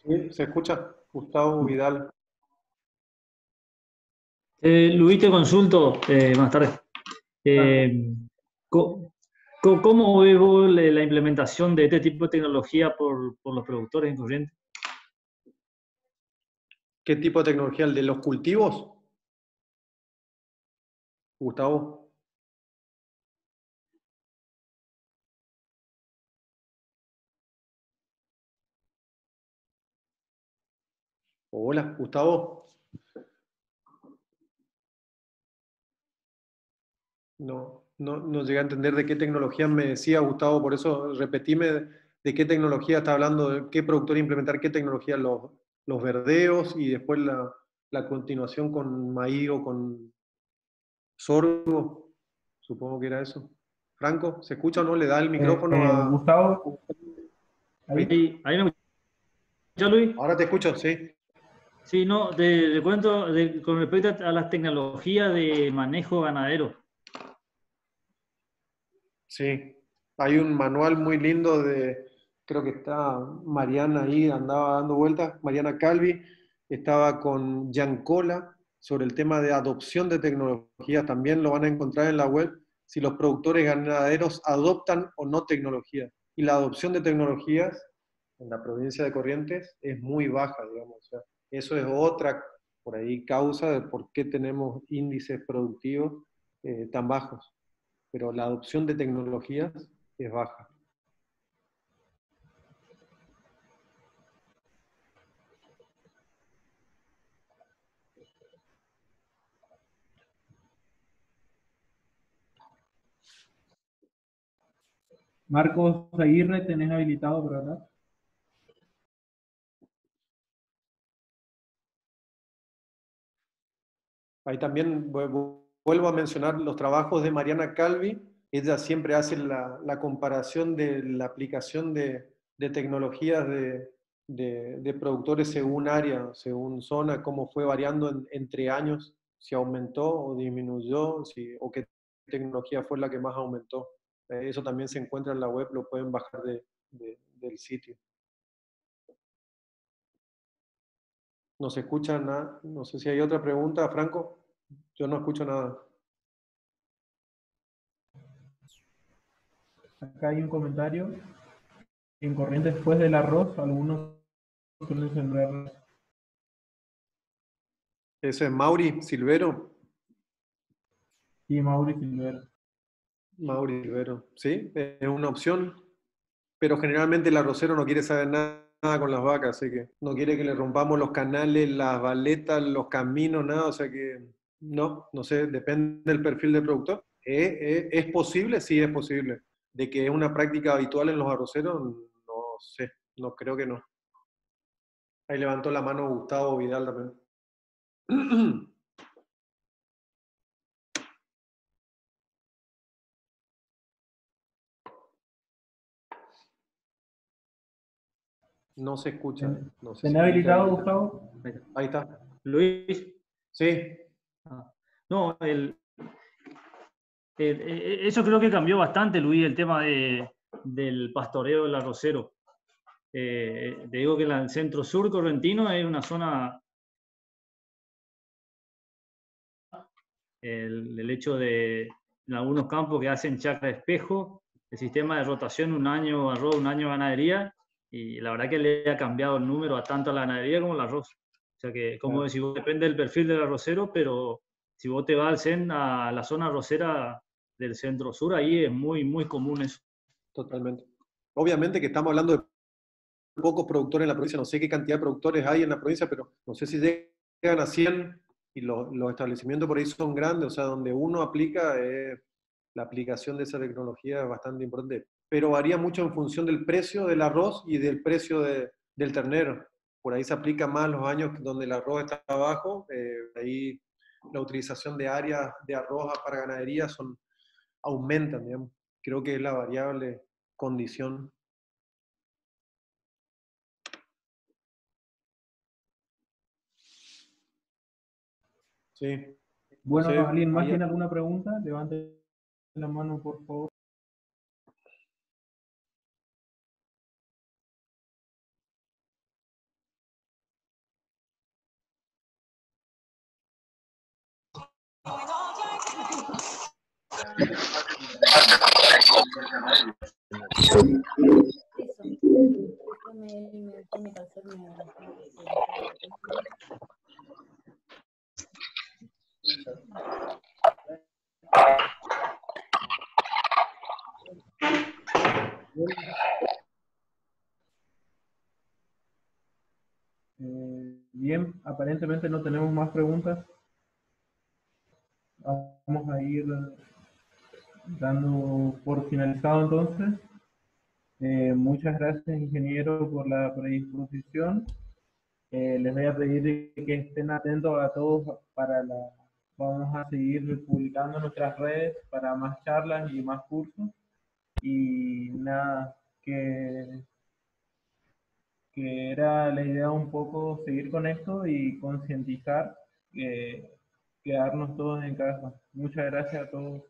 ¿Sí? ¿Se escucha? Gustavo Vidal. Luis, te consulto, buenas tardes. ¿Cómo ves vos la implementación de este tipo de tecnología por los productores en Corrientes? ¿Qué tipo de tecnología? ¿El de los cultivos? Gustavo. Hola, Gustavo. No llegué a entender de qué tecnología me decía Gustavo, por eso repetime de qué tecnología está hablando, de qué productor implementar qué tecnología, los verdeos y después la continuación con maíz o con sorgo, supongo que era eso. Franco, ¿se escucha o no? ¿Le da el micrófono a Gustavo, ahí. ¿Ahí me escuchás, Luis? Ahora te escucho, sí. Sí, no, te cuento con respecto a las tecnologías de manejo ganadero. Sí, hay un manual muy lindo creo que está Mariana ahí, andaba dando vueltas, Mariana Calvi, estaba con Giancola sobre el tema de adopción de tecnologías, también lo van a encontrar en la web, si los productores ganaderos adoptan o no tecnologías. Y la adopción de tecnologías en la provincia de Corrientes es muy baja, digamos. O sea, eso es otra, por ahí, causa de por qué tenemos índices productivos tan bajos, pero la adopción de tecnologías es baja. Marcos Aguirre, ¿tenés habilitado para hablar? Ahí también vuelvo a mencionar los trabajos de Mariana Calvi. Ella siempre hace la comparación de la aplicación de tecnologías de productores según área, según zona, cómo fue variando entre años si aumentó o disminuyó, o qué tecnología fue la que más aumentó. Eso también se encuentra en la web, lo pueden bajar del sitio. No se escucha nada. No sé si hay otra pregunta, Franco. Yo no escucho nada. Acá hay un comentario. En corriente después del arroz, algunos suelen sembrar. Ese es Mauri Silvero. Sí, Mauri Silvero. Mauri Silvero, sí, es una opción, pero generalmente el arrocero no quiere saber nada con las vacas, así que no quiere que le rompamos los canales, las baletas, los caminos, nada, o sea que no sé, depende del perfil del productor. ¿Es posible? Sí, es posible. ¿De que es una práctica habitual en los arroceros? No sé, no creo que no. Ahí levantó la mano Gustavo Vidal también. No se escucha. No sé ¿Tenés si habilitado, Gustavo? Ahí está. Luis. Sí. No, eso creo que cambió bastante, Luis, el tema del pastoreo del arrocero. Te digo que el centro sur correntino es una zona, el hecho de en algunos campos que hacen chacra de espejo, el sistema de rotación, un año arroz, un año ganadería, y la verdad que le ha cambiado el número a tanto a la ganadería como al arroz. O sea que, como decís, depende del perfil del arrocero, pero si vos te vas a la zona arrocera del centro sur, ahí es muy, muy común eso. Totalmente. Obviamente que estamos hablando de pocos productores en la provincia, no sé qué cantidad de productores hay en la provincia, pero no sé si llegan a 100 y los establecimientos por ahí son grandes, o sea, donde uno aplica, la aplicación de esa tecnología es bastante importante, pero varía mucho en función del precio del arroz y del precio del ternero. Por ahí se aplica más los años donde el arroz está abajo, ahí la utilización de áreas de arroz para ganadería aumentan, digamos. Creo que es la variable condición. Sí. Bueno, Sí, ¿alguien más ahí- tiene alguna pregunta? Levante la mano, por favor. Bien, aparentemente no tenemos más preguntas. Vamos a ir dando por finalizado entonces. Muchas gracias, ingeniero, por la predisposición. Les voy a pedir que estén atentos a todos vamos a seguir publicando en nuestras redes para más charlas y más cursos. Y nada, que era la idea un poco seguir con esto y concientizar, quedarnos todos en casa. Muchas gracias a todos.